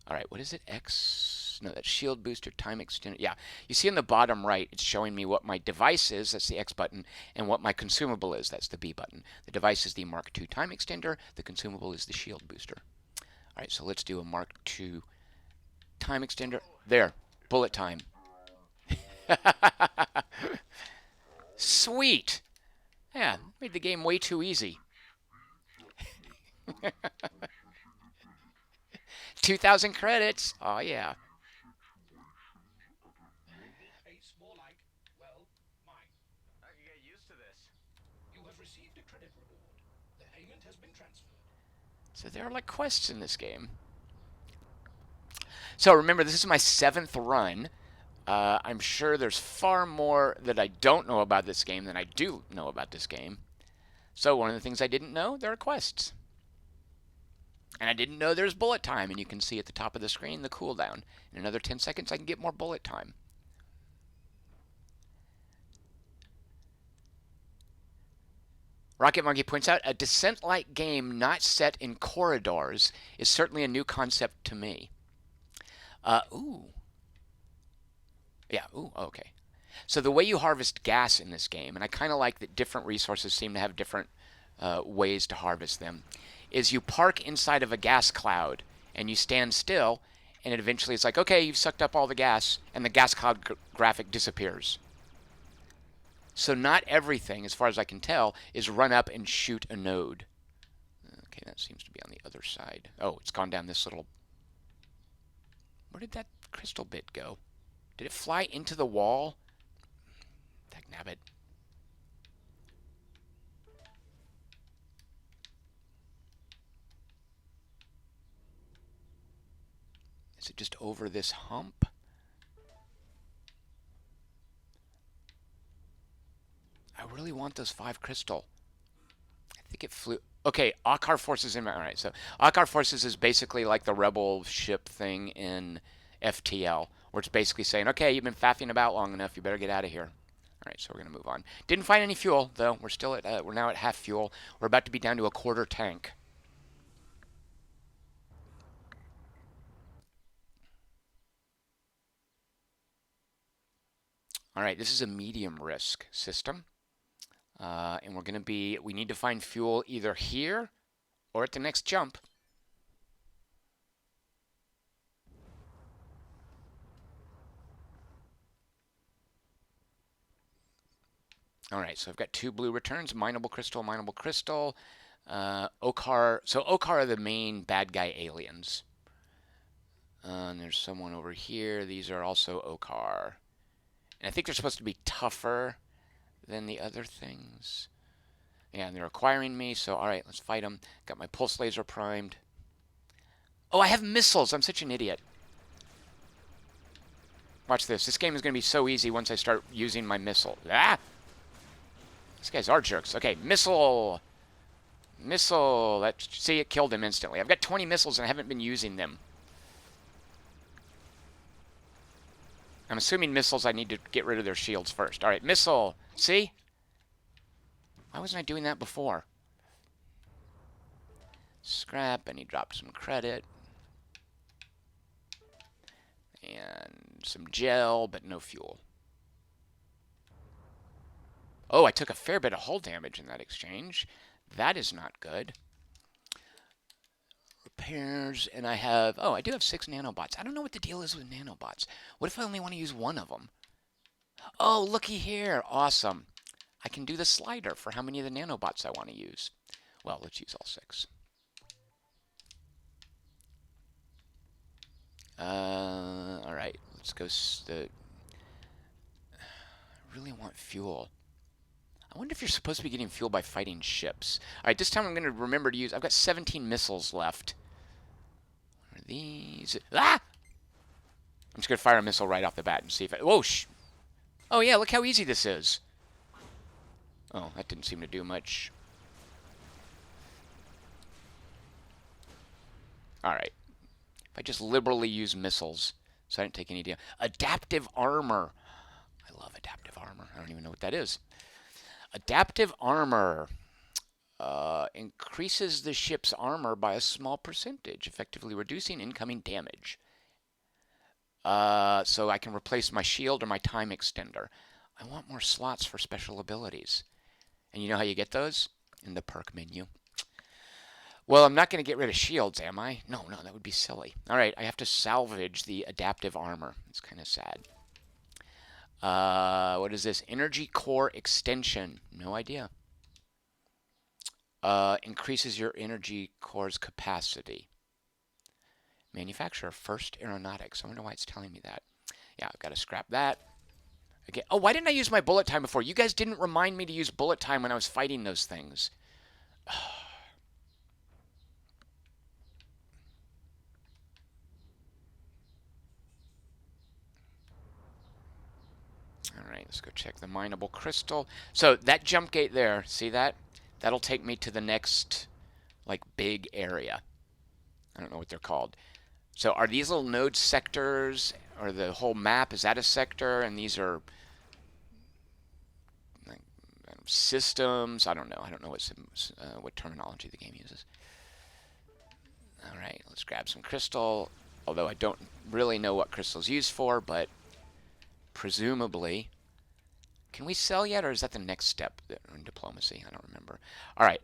All right, what is it? X? No, that's shield booster, time extender. Yeah, you see in the bottom right, it's showing me what my device is, that's the X button, and what my consumable is, that's the B button. The device is the Mark II time extender, the consumable is the shield booster. All right, so let's do a Mark II time extender. There, bullet time. Sweet. Yeah, made the game way too easy. 2,000 credits. Oh, yeah.
Face more like, well, mine.
I can get used to this.
You have received a credit reward. The payment has been transferred.
So there are like quests in this game. So remember, this is my 7th run. I'm sure there's far more that I don't know about this game than I do know about this game. So one of the things I didn't know, there are quests. And I didn't know there's bullet time, and you can see at the top of the screen the cooldown. In another 10 seconds, I can get more bullet time. Rocket Monkey points out, a descent-like game not set in corridors is certainly a new concept to me. Ooh. Yeah, ooh, okay. So the way you harvest gas in this game, and I kind of like that different resources seem to have different ways to harvest them, is you park inside of a gas cloud and you stand still, and it eventually it's like, okay, you've sucked up all the gas, and the gas cloud graphic disappears. So not everything, as far as I can tell, is run up and shoot a node. Okay, that seems to be on the other side. Oh, it's gone down this little... Where did that crystal bit go? Did it fly into the wall? Dagnabbit. Is it just over this hump? I really want those 5 crystal. I think it flew... Okay, Akar Forces in... Alright, so Akar Forces is basically like the rebel ship thing in FTL, where it's basically saying, okay, you've been faffing about long enough, you better get out of here. Alright, so we're going to move on. Didn't find any fuel, though. We're still at... we're now at half fuel. We're about to be down to a quarter tank. Alright, this is a medium risk system. And we're going to be... We need to find fuel either here or at the next jump. Alright, so I've got 2 blue returns, mineable crystal, mineable crystal. Okar, so Okar are the main bad guy aliens. And there's someone over here. These are also Okar. And I think they're supposed to be tougher than the other things. Yeah, and they're acquiring me, so alright, let's fight them. Got my pulse laser primed. Oh, I have missiles! I'm such an idiot. Watch this. This game is going to be so easy once I start using my missile. Ah! These guys are jerks. Okay, missile! Missile! See, it killed him instantly. I've got 20 missiles and I haven't been using them. I'm assuming missiles I need to get rid of their shields first. Alright, missile! See? Why wasn't I doing that before? Scrap, and he dropped some credit. And some gel, but no fuel. Oh, I took a fair bit of hull damage in that exchange. That is not good. Repairs, and I have... Oh, I do have 6 nanobots. I don't know what the deal is with nanobots. What if I only want to use one of them? Oh, looky here. Awesome. I can do the slider for how many of the nanobots I want to use. Well, let's use all 6. All right, let's go. I really want fuel. I wonder if you're supposed to be getting fuel by fighting ships. All right, this time I'm going to remember to use. I've got 17 missiles left. What are these? Ah! I'm just going to fire a missile right off the bat and see if it. Whoa! Oh yeah, look how easy this is. Oh, that didn't seem to do much. All right. If I just liberally use missiles, so I didn't take any damage. Adaptive armor. I love adaptive armor. I don't even know what that is. Adaptive armor increases the ship's armor by a small percentage, effectively reducing incoming damage. So I can replace my shield or my time extender. I want more slots for special abilities. And you know how you get those? In the perk menu. Well, I'm not going to get rid of shields, am I? No, that would be silly. All right, I have to salvage the adaptive armor. It's kind of sad. What is this? Energy core extension. No idea. Increases your energy core's capacity. Manufacturer, First Aeronautics. I wonder why it's telling me that. Yeah, I've got to scrap that. Okay. Oh, why didn't I use my bullet time before? You guys didn't remind me to use bullet time when I was fighting those things. All right, let's go check the mineable crystal. So that jump gate there, see that? That'll take me to the next, like, big area. I don't know what they're called. So are these little node sectors, or the whole map, is that a sector? And these are like, systems? I don't know. I don't know what terminology the game uses. All right, let's grab some crystal. Although I don't really know what crystal's used for, but presumably. Can we sell yet, or is that the next step in diplomacy? I don't remember. All right.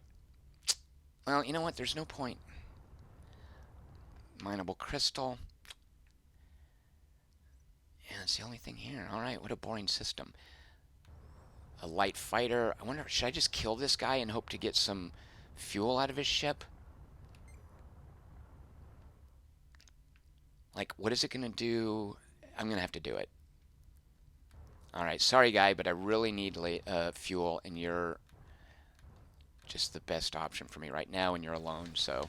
Well, you know what? There's no point. Mineable crystal. Yeah, it's the only thing here. All right, what a boring system. A light fighter. I wonder, should I just kill this guy and hope to get some fuel out of his ship? Like, what is it going to do? I'm going to have to do it. All right, sorry, guy, but I really need fuel, and you're just the best option for me right now, and you're alone, so.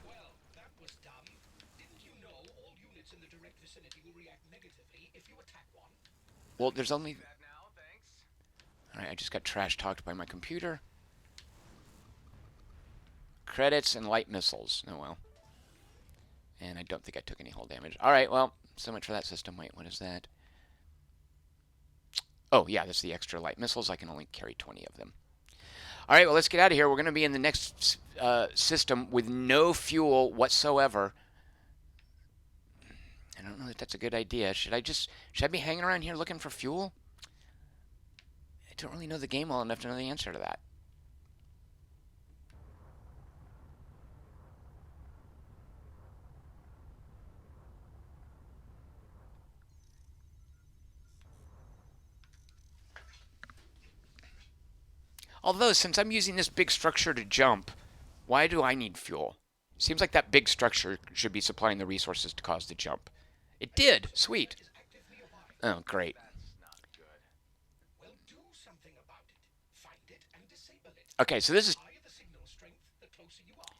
Well, that was dumb. Didn't you know all units in the direct vicinity will react negatively if you attack one?
Well, there's only.
That now, thanks.
All right, I just got trash talked by my computer. Credits and light missiles. Oh well. And I don't think I took any hull damage. All right, well, so much for that system. Wait, what is that? Oh, yeah, that's the extra light missiles. I can only carry 20 of them. All right, well, let's get out of here. We're going to be in the next system with no fuel whatsoever. I don't know that that's a good idea. Should I be hanging around here looking for fuel? I don't really know the game well enough to know the answer to that. Although, since I'm using this big structure to jump, why do I need fuel? Seems like that big structure should be supplying the resources to cause the jump. It did. Sweet.
Is active nearby.
Oh, great.
That's not good. Well, do something about it. Find it and disable it.
Okay, so this is
The higher the signal strength, the closer you are.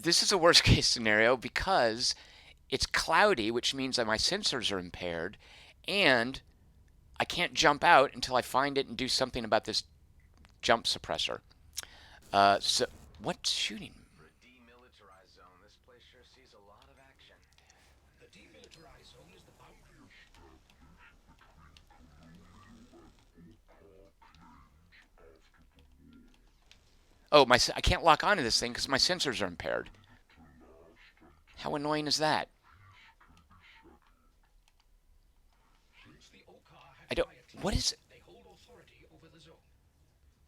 this is a worst case scenario because it's cloudy, which means that my sensors are impaired, and I can't jump out until I find it and do something about this jump suppressor. So what's shooting?
For a demilitarized zone, this place sure sees a lot of action.
The demilitarized zone is the boundary.
Oh, I can't lock onto this thing because my sensors are impaired. How annoying is that?
Since the Okar
I
have
don't.
rioted,
What is?
they hold authority over the zone.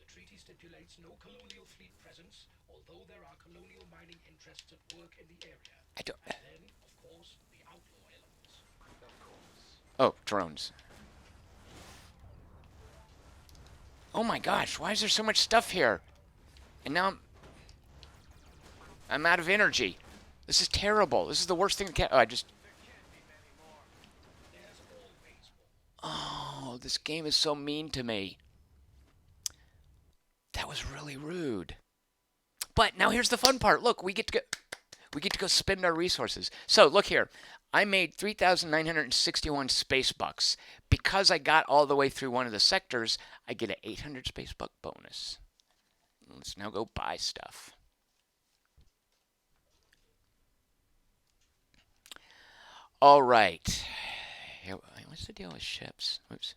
The treaty stipulates no colonial fleet presence, although there are colonial mining interests at work in the area.
I don't.
And then, of course, the outlaw elements.
Of course.
Oh, drones. Oh my gosh! Why is there so much stuff here? And now I'm out of energy. This is terrible. This is the worst thing that can. Oh, I just.
There's always more.
Oh, this game is so mean to me. That was really rude. But now here's the fun part. Look, we get to go spend our resources. So look here. I made 3,961 space bucks. Because I got all the way through one of the sectors, I get an 800 space buck bonus. Let's now go buy stuff. All right. What's the deal with ships? Oops.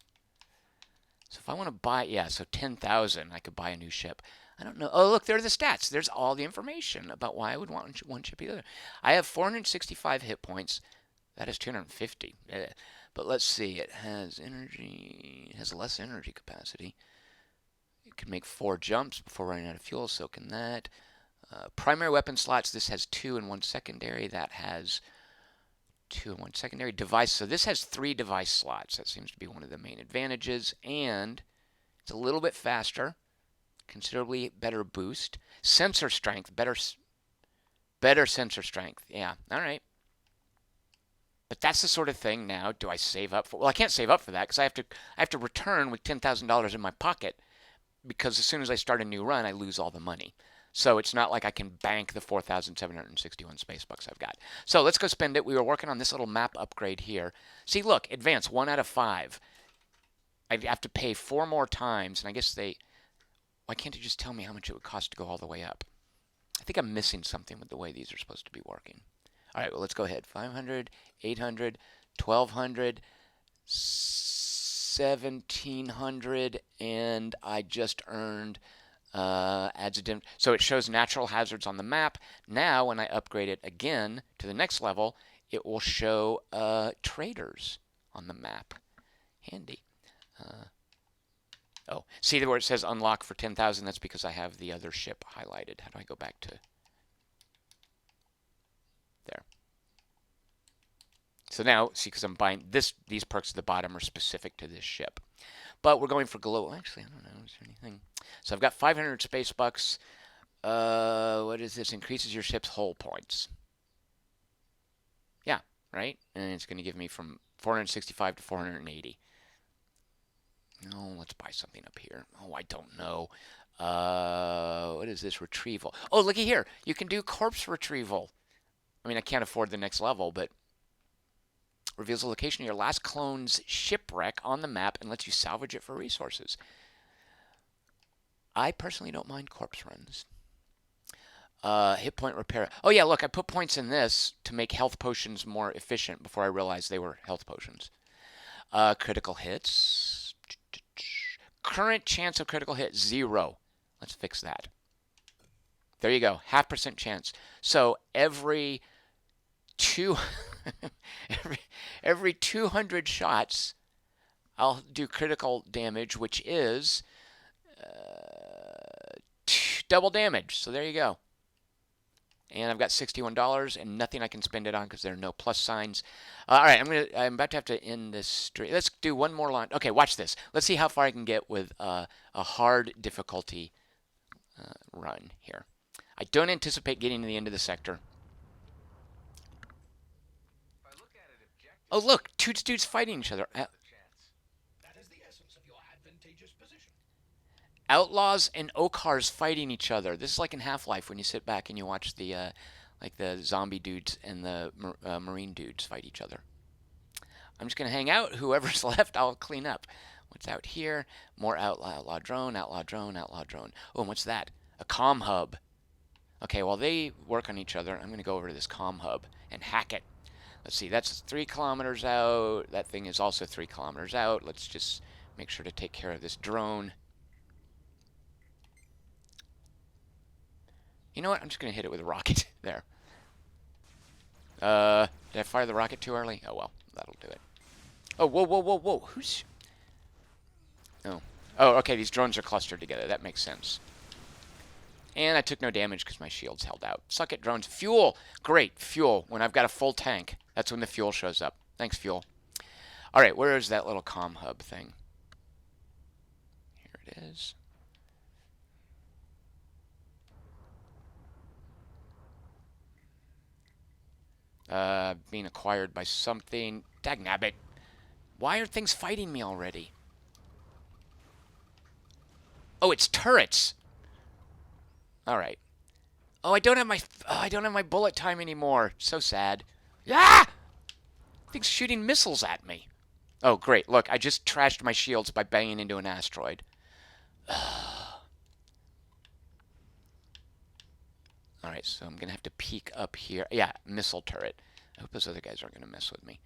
So if I want to buy, yeah, so 10,000, I could buy a new ship. I don't know. Oh, look, there are the stats. There's all the information about why I would want one ship either. I have 465 hit points. That is 250. But let's see. It has energy. It has less energy capacity. It can make 4 jumps before running out of fuel. So can that. Primary weapon slots. This has 2 and 1 secondary. That has 2 and 1 secondary. Device. So this has 3 device slots. That seems to be one of the main advantages. And it's a little bit faster. Considerably better boost. Sensor strength. Better sensor strength. Yeah. All right. But that's the sort of thing now. Do I save up for? Well, I can't save up for that because I have to return with $10,000 in my pocket because as soon as I start a new run, I lose all the money. So it's not like I can bank the 4,761 space bucks I've got. So let's go spend it. We were working on this little map upgrade here. See, look, advance 1 out of 5. I have to pay 4 more times, and I guess why can't you just tell me how much it would cost to go all the way up? I think I'm missing something with the way these are supposed to be working. All right, well, let's go ahead. 500, 800, 1200, 1700, and I just earned adds a dim. So it shows natural hazards on the map. Now, when I upgrade it again to the next level, it will show traders on the map. Handy. Oh, see where it says unlock for 10,000? That's because I have the other ship highlighted. How do I go back to there? So now, see, because I'm buying these perks at the bottom are specific to this ship. But we're going for global. Actually, I don't know. Is there anything? So I've got 500 space bucks. What is this? Increases your ship's hull points. Yeah, right? And it's going to give me from 465 to 480. No, let's buy something up here. Oh, I don't know. What is this? Retrieval. Oh, looky here. You can do corpse retrieval. I mean, I can't afford the next level, but reveals the location of your last clone's shipwreck on the map and lets you salvage it for resources. I personally don't mind corpse runs. Hit point repair. Oh yeah, look, I put points in this to make health potions more efficient before I realized they were health potions. Critical hits. Current chance of critical hit, 0. Let's fix that. There you go, 0.5% chance. So every two every 200 shots, I'll do critical damage, which is double damage. So there you go. And I've got $61 and nothing I can spend it on because there are no plus signs. All right, I'm about to have to end this stream. Let's do one more line. Okay, watch this. Let's see how far I can get with a hard difficulty run here. I don't anticipate getting to the end of the sector. Oh, look, two dudes fighting each other.
That is the essence of your advantageous position.
Outlaws and Okars fighting each other. This is like in Half-Life when you sit back and you watch the like the zombie dudes and the marine dudes fight each other. I'm just gonna hang out. Whoever's left, I'll clean up. What's out here? More outlaw drone, outlaw drone, outlaw drone. Oh, and what's that? A comm hub. Okay, while they work on each other, I'm gonna go over to this comm hub and hack it. Let's see, that's 3 kilometers out. That thing is also 3 kilometers out. Let's just make sure to take care of this drone. You know what? I'm just going to hit it with a rocket there. Did I fire the rocket too early? Oh, well, that'll do it. Oh, whoa, whoa, whoa, whoa. Who's... Oh. Oh, okay, these drones are clustered together. That makes sense. And I took no damage because my shield's held out. Suck it, drones. Fuel! Great, fuel. When I've got a full tank, that's when the fuel shows up. Thanks, fuel. All right, where is that little comm hub thing? Here it is. Being acquired by something. Dagnabbit. Why are things fighting me already? Oh, it's turrets. All right. Oh, I don't have my bullet time anymore. So sad. Ah! Things shooting missiles at me. Oh, great. Look, I just trashed my shields by banging into an asteroid. All right, so I'm going to have to peek up here. Yeah, missile turret. I hope those other guys aren't going to mess with me.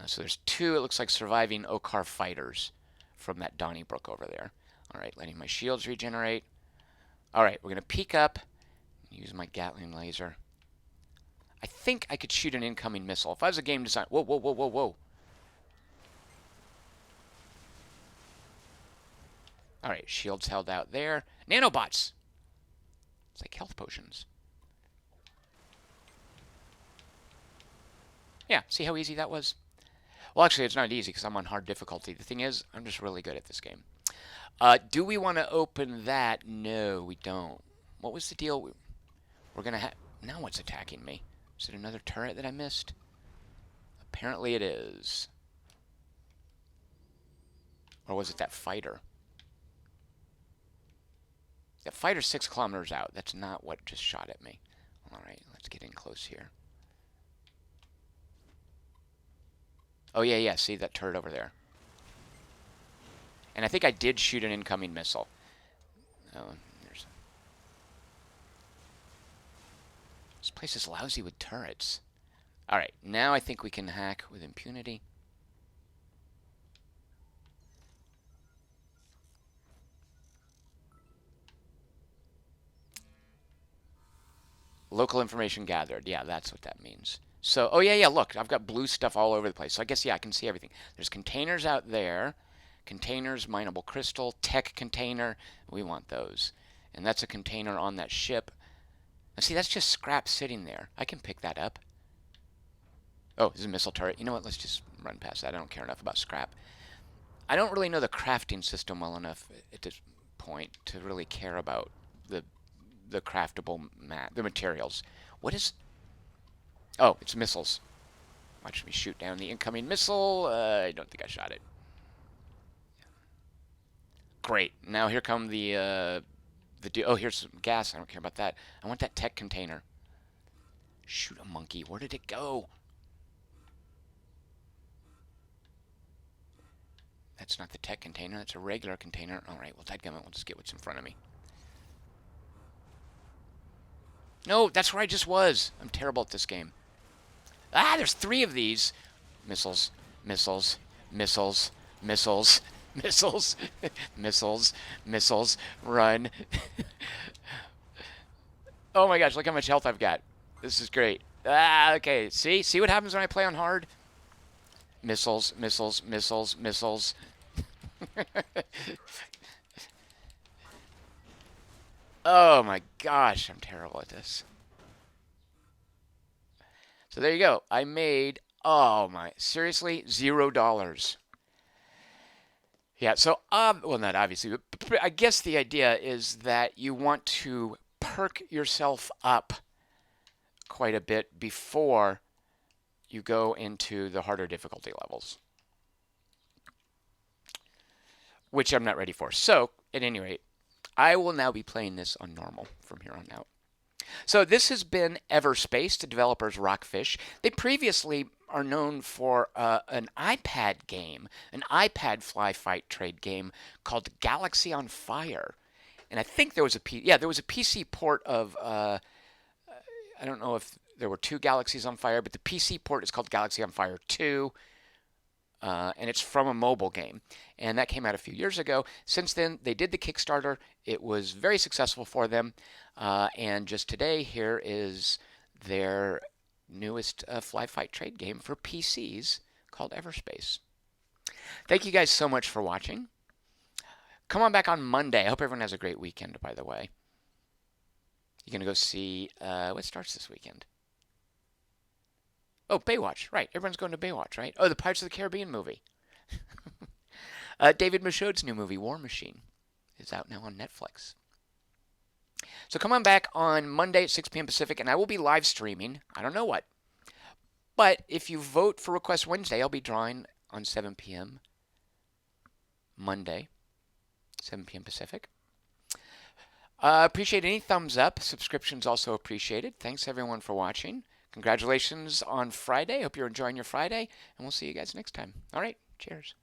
So there's two, it looks like, surviving Okar fighters from that Donnybrook over there. All right, letting my shields regenerate. All right, we're going to peek up. Use my Gatling laser. I think I could shoot an incoming missile. If I was a game designer... Whoa, whoa, whoa, whoa, whoa. All right, shields held out there. Nanobots! It's like health potions. Yeah, see how easy that was? Well, actually, it's not easy because I'm on hard difficulty. The thing is, I'm just really good at this game. Do we want to open that? No, we don't. What was the deal? We're going to have... Now what's attacking me? Is it another turret that I missed? Apparently it is. Or was it that fighter? That fighter's 6 kilometers out. That's not what just shot at me. All right, let's get in close here. Oh, yeah, yeah. See that turret over there? And I think I did shoot an incoming missile. Oh, there's... This place is lousy with turrets. All right, now I think we can hack with impunity. Local information gathered. Yeah, that's what that means. So, oh yeah, yeah, look, I've got blue stuff all over the place. So I guess, yeah, I can see everything. There's containers out there. Containers, mineable crystal, tech container. We want those. And that's a container on that ship. Now, see, that's just scrap sitting there. I can pick that up. Oh, this is a missile turret. You know what? Let's just run past that. I don't care enough about scrap. I don't really know the crafting system well enough at this point to really care about the craftable the materials. What is... Oh, it's missiles. Watch me shoot down the incoming missile. I don't think I shot it. Great. Now here come oh, here's some gas. I don't care about that. I want that tech container. Shoot a monkey. Where did it go? That's not the tech container. That's a regular container. All right. Well, dadgummit. We'll just get what's in front of me. No, that's where I just was. I'm terrible at this game. Ah, there's 3 of these. Missiles, missiles, missiles, missiles, missiles, missiles, missiles, run. Oh my gosh, look how much health I've got. This is great. Ah, okay. See what happens when I play on hard? Missiles, missiles, missiles, missiles. Oh my gosh, I'm terrible at this. So there you go. I made, oh my, seriously, $0. Yeah, so, well, not obviously, but I guess the idea is that you want to perk yourself up quite a bit before you go into the harder difficulty levels, which I'm not ready for. So, at any rate, I will now be playing this on normal from here on out. So this has been Everspace, the developers Rockfish. They previously are known for an iPad game, an iPad fly fight trade game called Galaxy on Fire. And I think there was there was a PC port of I don't know if there were 2 Galaxies on Fire, but the PC port is called Galaxy on Fire 2. And it's from a mobile game. And that came out a few years ago. Since then, they did the Kickstarter. It was very successful for them. And just today, here is their newest fly fight trade game for PCs called Everspace. Thank you guys so much for watching. Come on back on Monday. I hope everyone has a great weekend, by the way. You're going to go see, what starts this weekend? Oh, Baywatch, right. Everyone's going to Baywatch, right? Oh, the Pirates of the Caribbean movie. David Michaud's new movie, War Machine, is out now on Netflix. So come on back on Monday at 6 p.m. Pacific, and I will be live streaming. I don't know what. But if you vote for Request Wednesday, I'll be drawing on 7 p.m. Monday, 7 p.m. Pacific. Appreciate any thumbs up. Subscriptions also appreciated. Thanks everyone for watching. Congratulations on Friday. Hope you're enjoying your Friday, and we'll see you guys next time. All right, cheers.